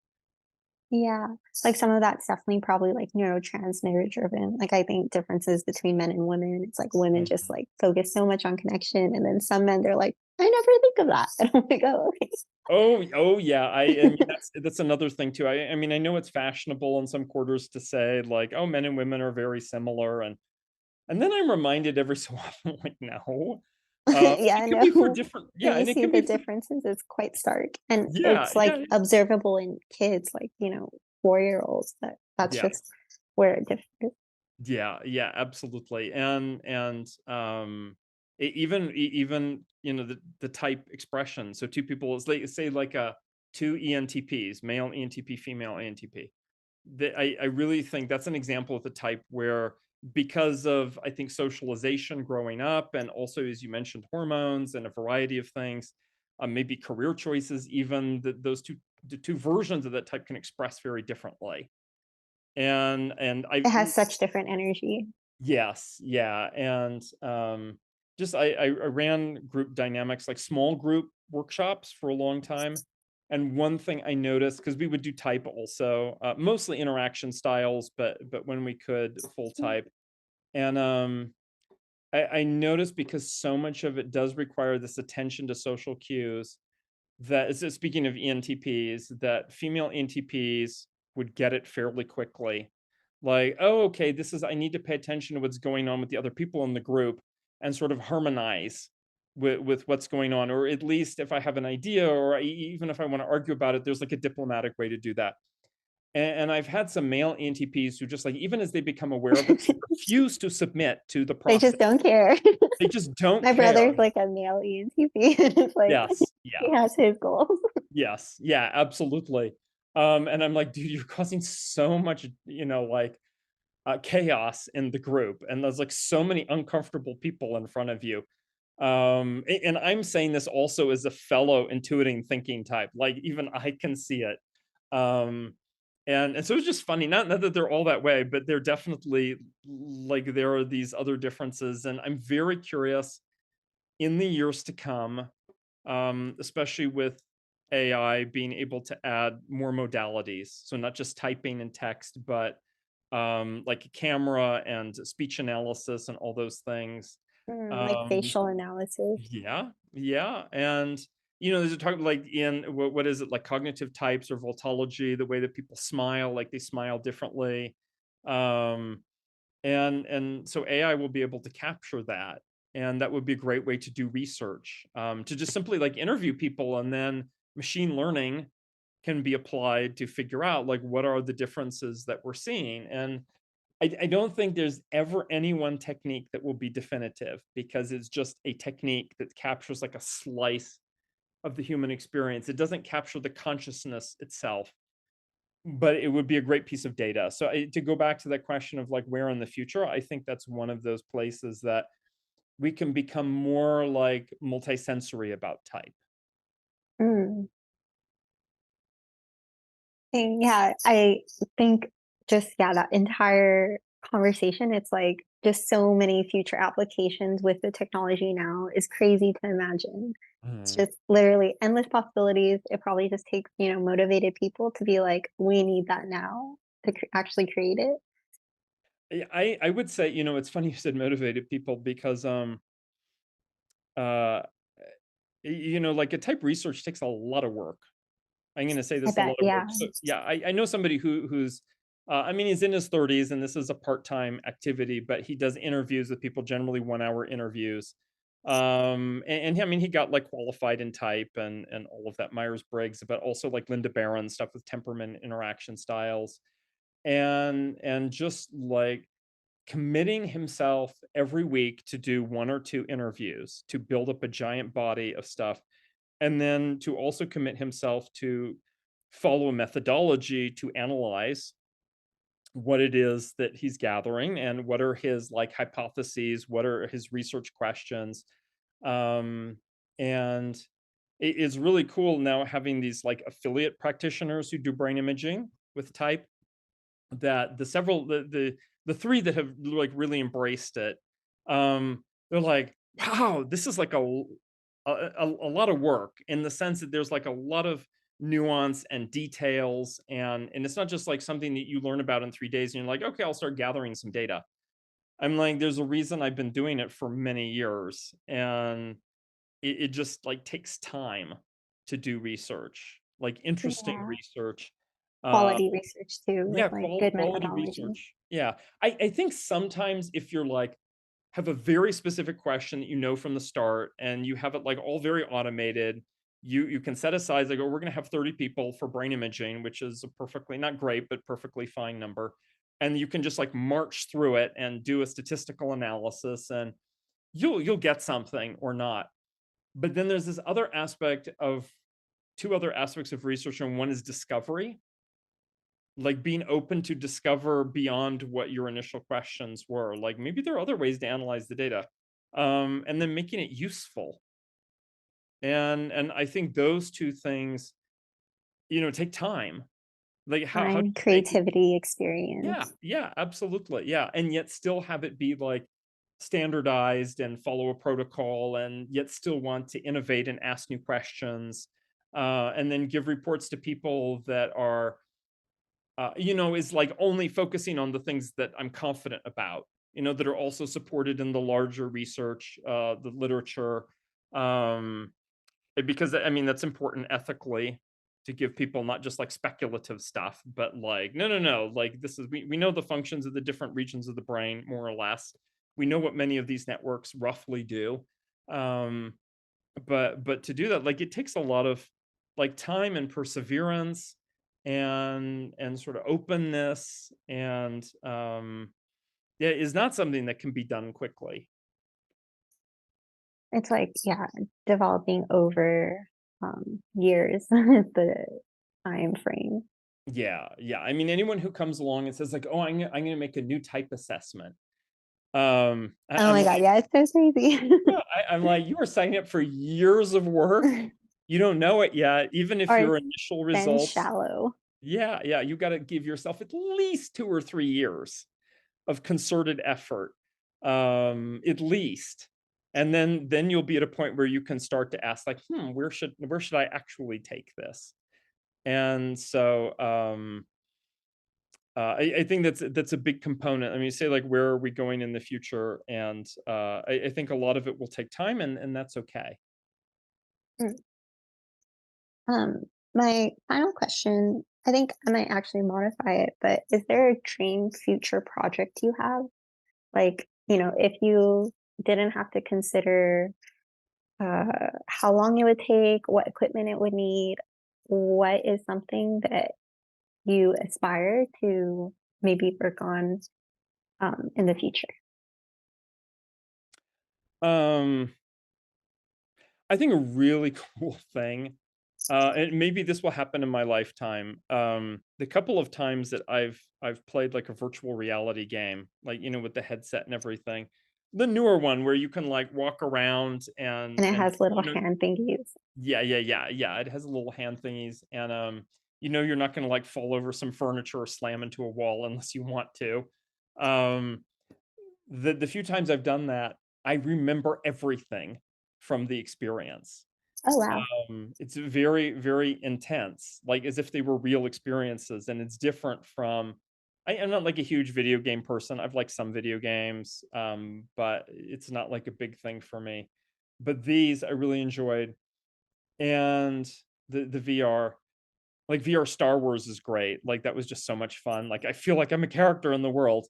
Yeah, like, some of that's definitely probably, like, neurotransmitter driven, like, I think differences between men and women, it's like women just, Mhm. like, focus so much on connection, and then some men, they're like, "I never think of that," and I'm like, "Oh, okay." Oh, yeah, I mean, that's another thing too. I mean, I know it's fashionable in some quarters to say, like, "Oh, men and women are very similar," and then I'm reminded every so often, like, no. Yeah, It could be for no. different, When yeah, you and it see can the be for, differences, it's quite stark, and yeah, it's, yeah, like, observable in kids, like, 4-year-olds, that's yeah, just where it differs. yeah, yeah, absolutely, even, the type expression, so 2 people is like say, like, 2 ENTPs, male ENTP, female ENTP. I really think that's an example of the type where, because of, I think, socialization growing up, and also, as you mentioned, hormones and a variety of things, maybe career choices, even those the two versions of that type can express very differently. And I It has such different energy. yes, yeah, and just I ran group dynamics, like small group workshops, for a long time, and one thing I noticed, because we would do type also, mostly interaction styles, but when we could, full type, and I noticed, because so much of it does require this attention to social cues, that, so speaking of ENTPs, that female ENTPs would get it fairly quickly. Like, "Oh, okay, this is I need to pay attention to what's going on with the other people in the group and sort of harmonize with what's going on," or at least if I have an idea, or even if I wanna argue about it, there's, like, a diplomatic way to do that. And I've had some male ENTPs who, just, like, even as they become aware of it, they refuse to submit to the They just process. don't care. They just don't My care. brother's like a male ENTP, and it's like Yes, he yeah. has his goals. Yes, yeah, absolutely. And I'm like, "Dude, you're causing so much, like, chaos in the group, and there's, like, so many uncomfortable people in front of you." And I'm saying this also as a fellow intuiting thinking type, like, even I can see it. Um, and so it's just funny, not that they're all that way, but they're definitely, like, there are these other differences, and I'm very curious in the years to come, especially with AI being able to add more modalities. So not just typing and text, but like a camera and speech analysis and all those things. Like Um, facial analysis. yeah, yeah, and there's a talk, like, in what is it, like, cognitive types or voltology, the way that people smile, like they smile differently. Um, and so AI will be able to capture that, and that would be a great way to do research, to just simply, like, interview people, and then machine learning can be applied to figure out, like, what are the differences that we're seeing. And I don't think there's ever any one technique that will be definitive, because it's just a technique that captures, like, a slice of the human experience. It doesn't capture the consciousness itself, but it would be a great piece of data. So, to go back to that question of, like, where in the future, I think that's one of those places that we can become more, like, multisensory about type. Mm. And yeah, I think just yeah, that entire conversation, it's like just so many future applications with the technology now is crazy to imagine. It's Mhm. just literally endless possibilities. It probably just takes, motivated people to be like, we need that now to actually create it. I would say, it's funny you said motivated people, because uh like, a type research takes a lot of work. I'm gonna say I this a bet, lot of work. yeah. So yeah, I know somebody who's I mean, he's in his 30s, and this is a part-time activity, but he does interviews with people, generally 1-hour interviews. I mean, he got like qualified in type and all of that Myers Briggs, but also like Linda Barron stuff with temperament interaction styles, and just like committing himself every week to do 1 or 2 interviews to build up a giant body of stuff, and then to also commit himself to follow a methodology to analyze what it is that he's gathering and what are his like hypotheses, what are his research questions. um and it is really cool now having these like affiliate practitioners who do brain imaging with type, that the three that have like really embraced it, they're like, wow, this is like a lot of work, in the sense that there's like a lot of nuance and details, and it's not just like something that you learn about in 3 days and you're like, okay, I'll start gathering some data. I'm like, there's a reason I've been doing it for many years, and it just like takes time to do research, like interesting Yeah. research. uh Quality research too with yeah, like good quality methodology. research. Yeah. I think sometimes if you're like have a very specific question that you know from the start and you have it like all very automated, you can set aside like, oh, we're gonna have 30 people for brain imaging, which is a perfectly not great, but perfectly fine number. And you can just like march through it and do a statistical analysis, and you'll get something or not. But then there's this other aspect of two other aspects of research, and one is discovery, like being open to discover beyond what your initial questions were, like maybe there are other ways to analyze the data, and then making it useful. And I think those two things, take time. Like how do Time, you make it? creativity, Yeah, experience. yeah, absolutely, yeah, and yet still have it be like standardized and follow a protocol, and yet still want to innovate and ask new questions, and then give reports to people that are is like only focusing on the things that I'm confident about, that are also supported in the larger research, the literature, because I mean that's important ethically to give people not just like speculative stuff, but like no, no, no, like this is we know the functions of the different regions of the brain more or less. We know what many of these networks roughly do. Um, but to do that, like, it takes a lot of, like, time and perseverance and sort of openness, and, yeah, is not something that can be done quickly. It's like, yeah, developing over years the time frame. Yeah, yeah, I mean, anyone who comes along and says like, "Oh, I'm gonna make a new type assessment," Oh I'm my like, god, yeah, it's so crazy. yeah, I'm like, "You are signing up for years of work. You don't know it yet, even if Or your it's initial been results." shallow. Yeah, yeah, you gotta give yourself at least 2 or 3 years of concerted effort, at least. And then you'll be at a point where you can start to ask like, where should I actually take this? And so, I think that's a big component. I mean, you say like, where are we going in the future? And I think a lot of it will take time, and that's okay. Mm. My final question, I think I might actually modify it, but is there a dream future project you have? Like, if you didn't have to consider how long it would take, what equipment it would need, what is something that you aspire to maybe work on in the future? Um, I think a really cool thing, and maybe this will happen in my lifetime. The couple of times that I've played like a virtual reality game, like with the headset and everything, the newer one where you can like walk around And and it and has little hand thingies. yeah, yeah, yeah, yeah. It has little hand thingies, and you're not gonna like fall over some furniture or slam into a wall unless you want to. Um, the few times I've done that, I remember everything from the experience. Oh, wow. It's very, very intense, like as if they were real experiences, and it's different from. I'm not like a huge video game person. I've liked some video games, but it's not like a big thing for me. But these I really enjoyed, and the VR. Like VR Star Wars is great. Like that was just so much fun. Like I feel like I'm a character in the world.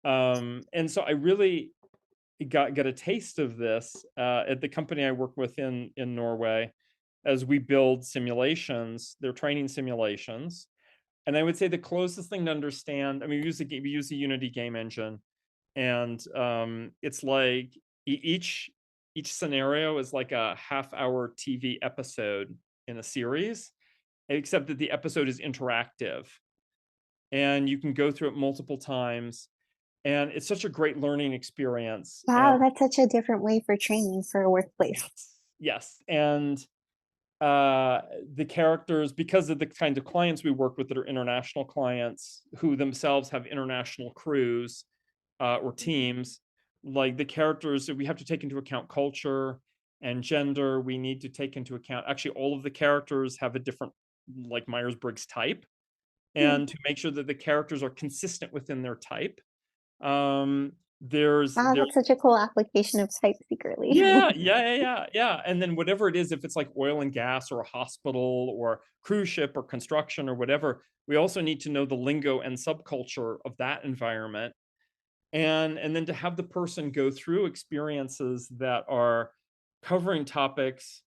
And so I really got a taste of this at the company I work with in Norway as we build simulations. They're training simulations, and I would say the closest thing to understand. I mean, we use a Unity game engine, and it's like each scenario is like a half-hour TV episode in a series, except that the episode is interactive, and you can go through it multiple times, and it's such a great learning experience. And Wow, that's such a different way for training for a workplace. yes, and uh the characters, because of the kind of clients we work with that are international clients who themselves have international crews or teams, like the characters that we have to take into account culture and gender. We need to take into account, actually all of the characters have a different like Myers-Briggs type, Hmm. and to make sure that the characters are consistent within their type. um Wow, there's that's such a cool application of type secretly. yeah. And then whatever it is, if it's like oil and gas or a hospital or cruise ship or construction or whatever, we also need to know the lingo and subculture of that environment. And then to have the person go through experiences that are covering topics,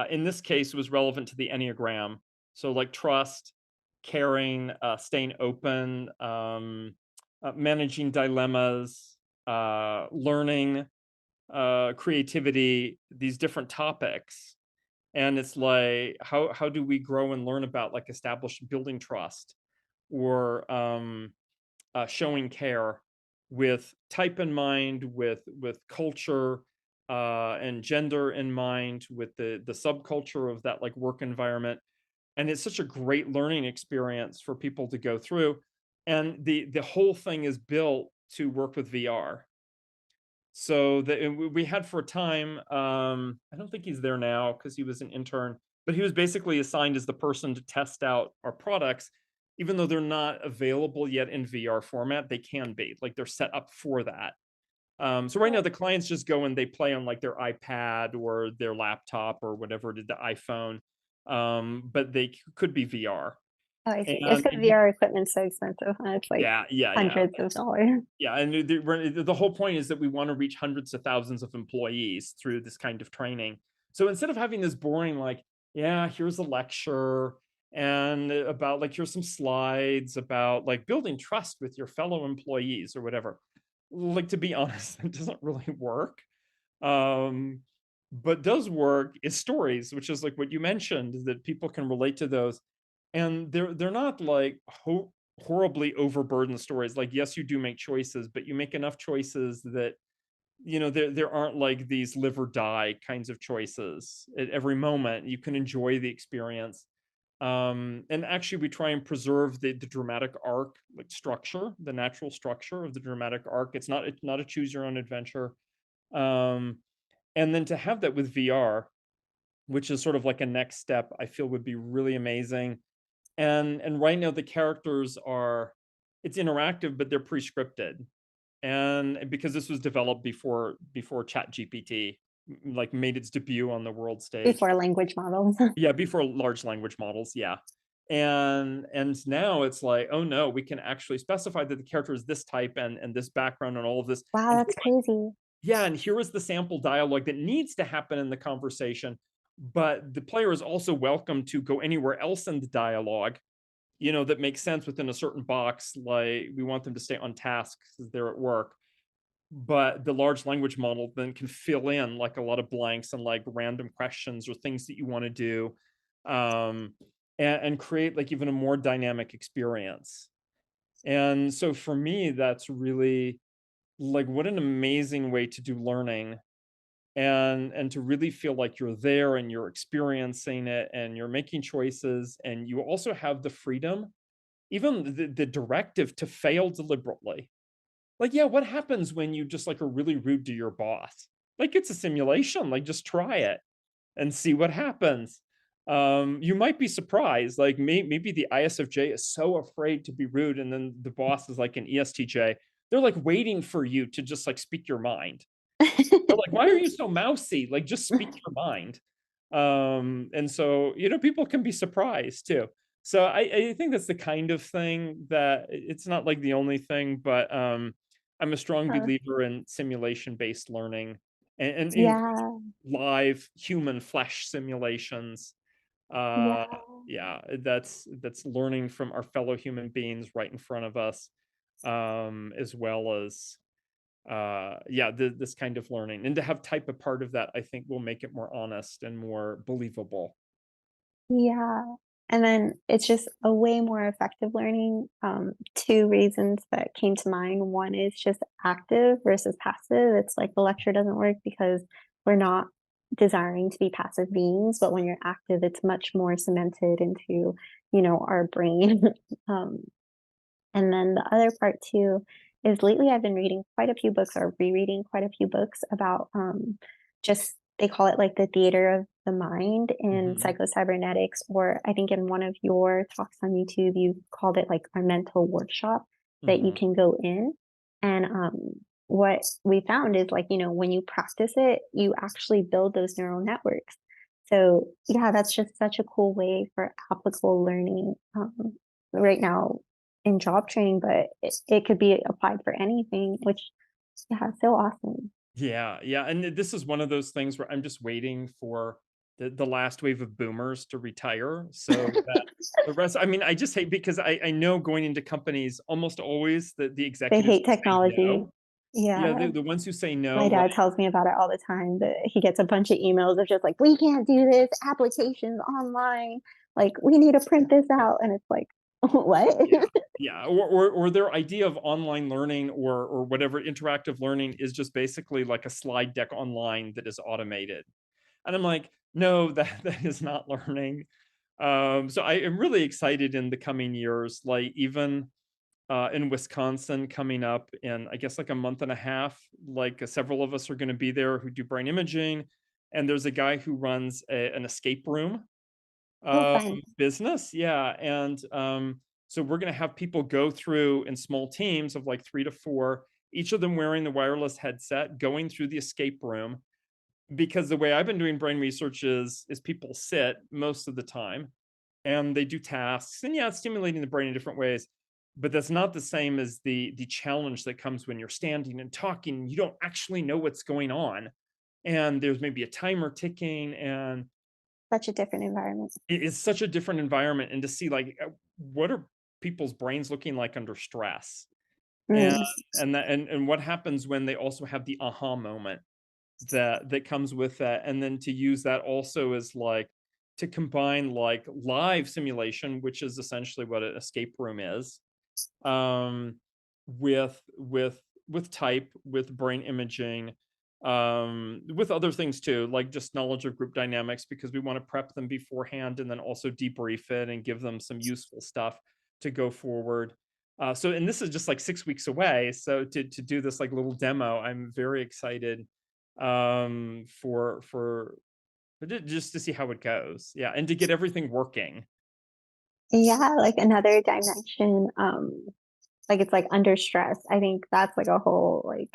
in this case, was relevant to the Enneagram. So like trust, caring, staying open, managing dilemmas, learning, creativity, these different topics. And it's like, how do we grow and learn about like establish building trust, or showing care with type in mind, with culture and gender in mind, with the subculture of that like work environment. And it's such a great learning experience for people to go through. And the whole thing is built to work with VR. So we had for a time, I don't think he's there now because he was an intern, but he was basically assigned as the person to test out our products, even though they're not available yet in VR format. They can be, like they're set up for that. So right now the clients just go and they play on like their iPad or their laptop or whatever, the iPhone, but they could be VR. Oh, I see. It's And because VR equipment's so expensive, huh? It's like yeah. hundreds of dollars. Yeah, and the whole point is that we want to reach hundreds of thousands of employees through this kind of training. So instead of having this boring, like, yeah, here's a lecture and about like here's some slides about like building trust with your fellow employees or whatever. Like to be honest, it doesn't really work. Um, but does work is stories, which is like what you mentioned, is that people can relate to those, and they're not like horribly overburdened stories. Like, yes, you do make choices, but you make enough choices that there aren't like these live or die kinds of choices at every moment. You can enjoy the experience. And actually, we try and preserve the dramatic arc, like structure, the natural structure of the dramatic arc. It's not a choose your own adventure. Um, and then to have that with VR, which is sort of like a next step, I feel would be really amazing. And right now the characters are, it's interactive, but they're pre-scripted. And because this was developed before ChatGPT like made its debut on the world stage. Before language models. Yeah, before large language models, yeah. And now it's like, oh no, we can actually specify that the character is this type and this background and all of this. Wow, And that's crazy. yeah, and here is the sample dialogue that needs to happen in the conversation, but the player is also welcome to go anywhere else in the dialogue, that makes sense within a certain box. Like we want them to stay on task because they're at work, but the large language model then can fill in like a lot of blanks and like random questions or things that you want to do, um, and create like even a more dynamic experience. And so for me, that's really like what an amazing way to do learning, and to really feel like you're there and you're experiencing it and you're making choices, and you also have the freedom, even the directive to fail deliberately. Like, yeah, what happens when you just like are really rude to your boss? Like it's a simulation, like just try it and see what happens. You might be surprised. Like maybe the ISFJ is so afraid to be rude, and then the boss is like an ESTJ. They're like waiting for you to just like speak your mind. They're like, "Why are you so mousy? Like, just speak your mind." And so, people can be surprised too. So I think that's the kind of thing that it's not like the only thing, but I'm a strong Uh, believer in simulation-based learning and includes yeah, live human flesh simulations. Uh, yeah, yeah, that's learning from our fellow human beings right in front of us, as well as yeah, this kind of learning. And to have type a part of that, I think will make it more honest and more believable. yeah. And then it's just a way more effective learning. Two reasons that came to mind. One is just active versus passive. It's like the lecture doesn't work because we're not desiring to be passive beings, but when you're active, it's much more cemented into, our brain. um, And then the other part too is lately I've been reading quite a few books or rereading quite a few books about just they call it like the theater of the mind in Mhm, psychocybernetics, or I think in one of your talks on YouTube, you called it like our mental workshop that you mhm. can go in. And what we found is like, when you practice it, you actually build those neural networks. So yeah, that's just such a cool way for applicable learning right now in job training, but it could be applied for anything, which yeah, so awesome. Yeah, yeah, and this is one of those things where I'm just waiting for the last wave of boomers to retire so that the rest I mean, I just hate because I know going into companies almost always the They executives hate who say technology. no. Yeah, Yeah. the ones who say no, My like dad tells me about it all the time that he gets a bunch of emails of just like, "We can't do this, applications online, like, we need to print this out," and it's like, "What?" yeah, yeah, or their idea of online learning or whatever interactive learning is just basically like a slide deck online that is automated. And I'm like, "No, that that is not learning." So I am really excited in the coming years, like even in Wisconsin coming up in, I guess, like a month and a half. Like several of us are going to be there who do brain imaging, and there's a guy who runs an escape room Oh, fun. business. Yeah, and so we're going to have people go through in small teams of like 3 to 4, each of them wearing the wireless headset, going through the escape room. Because the way I've been doing brain research is people sit most of the time and they do tasks, and yeah, it's stimulating the brain in different ways, but that's not the same as the challenge that comes when you're standing and talking and you don't actually know what's going on, and there's maybe a timer ticking, and Such a different environment. it is such a different environment, and to see like what are people's brains looking like under stress, and Mm. and what happens when they also have the aha moment that comes with that, and then to use that also as like to combine like live simulation, which is essentially what an escape room is, um, with type, with brain imaging, with other things too, like just knowledge of group dynamics, because we want to prep them beforehand and then also debrief it and give them some useful stuff to go forward. So, and this is just like 6 weeks away. So to do this like little demo, I'm very excited for just to see how it goes. Yeah, and to get everything working. Yeah, like another dimension, like it's like under stress. I think that's like a whole like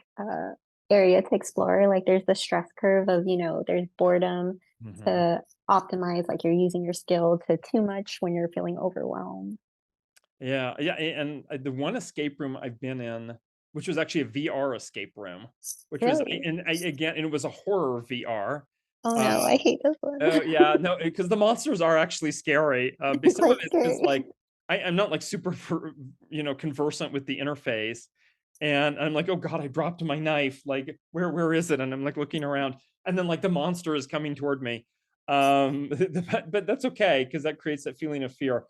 area to explore. Like there's the stress curve of, there's boredom Mhm. to optimize, like you're using your skill to too much when you're feeling overwhelmed. Yeah, yeah, and the one escape room I've been in, which was actually a VR escape room, which was Really? and I again, and it was a horror VR. Oh Uh, no, I hate this one. oh yeah, no, because the monsters are actually scary. But It's some of quite it's just scary. like I'm not like super, conversant with the interface, and I'm like, oh god, I dropped my knife. Like, where is it? And I'm like looking around, and then like the monster is coming toward me. But that's okay because that creates that feeling of fear.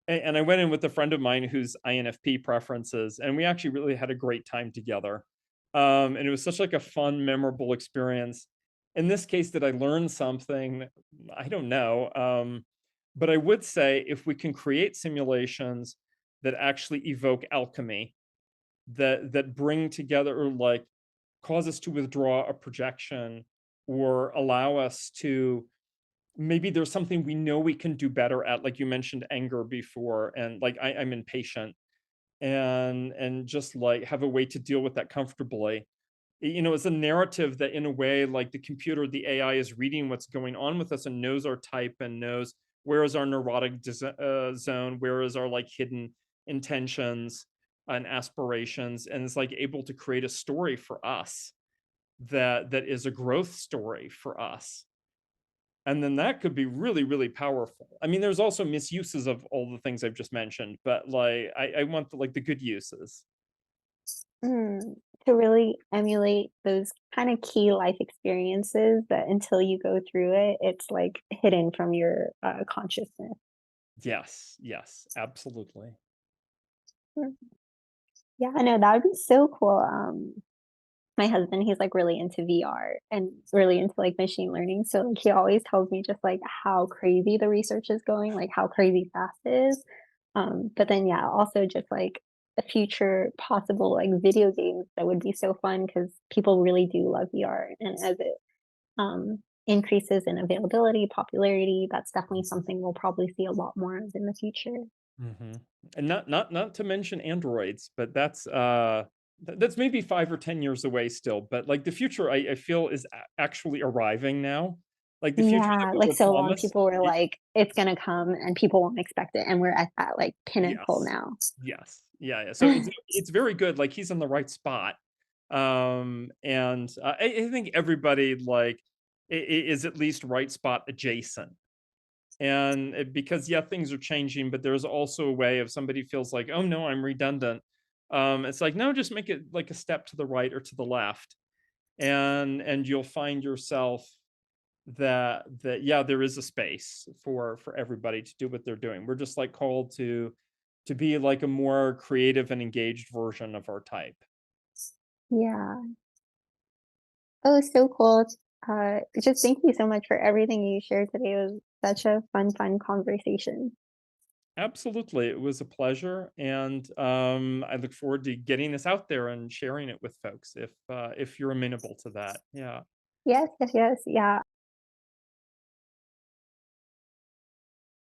And I went in with a friend of mine who's INFP preferences, and we actually really had a great time together. And it was such like a fun, memorable experience. In this case, did I learn something? I don't know. But I would say if we can create simulations that actually evoke alchemy, that bring together or like cause us to withdraw a projection or allow us to maybe there's something we know we can do better at, like you mentioned anger before, and like I'm impatient and just like have a way to deal with that comfortably. It's a narrative that in a way like the computer, the AI is reading what's going on with us and knows our type and knows Where is our neurotic zone? Where is our like hidden intentions and aspirations? And it's like able to create a story for us that is a growth story for us. And then that could be really, really powerful. I mean, there's also misuses of all the things I've just mentioned, but like I want the like the good uses. Mm, to really emulate those kind of key life experiences that until you go through it, it's like hidden from your consciousness. Yes, yes, absolutely. Mm. Yeah, no, that would be so cool. My husband, he's like really into VR and really into like machine learning. So like he always tells me just like how crazy the research is going, like how crazy fast it is. But then yeah, also just like the future possible like video games that would be so fun because people really do love VR, and as it increases in availability, popularity, that's definitely something we'll probably see a lot more of in the future. Mhm. And not to mention androids, but that's maybe 5 or 10 years away still, but, like, the future I feel is actually arriving now. Like, the future that Yeah, we like were so long promised people were y like, it's gonna come and people won't expect it. And we're at that like pinnacle yes. now. Yes. Yeah, yeah. So it's very good, like, he's in the right spot. And, I think everybody, like, is at least right spot adjacent. And because yeah, things are changing, but there's also a way if somebody feels like, oh no, I'm redundant. It's like no, just make it like a step to the right or to the left, and you'll find yourself that yeah, there is a space for everybody to do what they're doing. We're just like called to be like a more creative and engaged version of our type. Yeah. Oh, so cool. Just thank you so much for everything you shared today. It was such a fun conversation. Absolutely, it was a pleasure, and I look forward to getting this out there and sharing it with folks if you're amenable to that. Yeah. Yes, yes, yes. Yeah.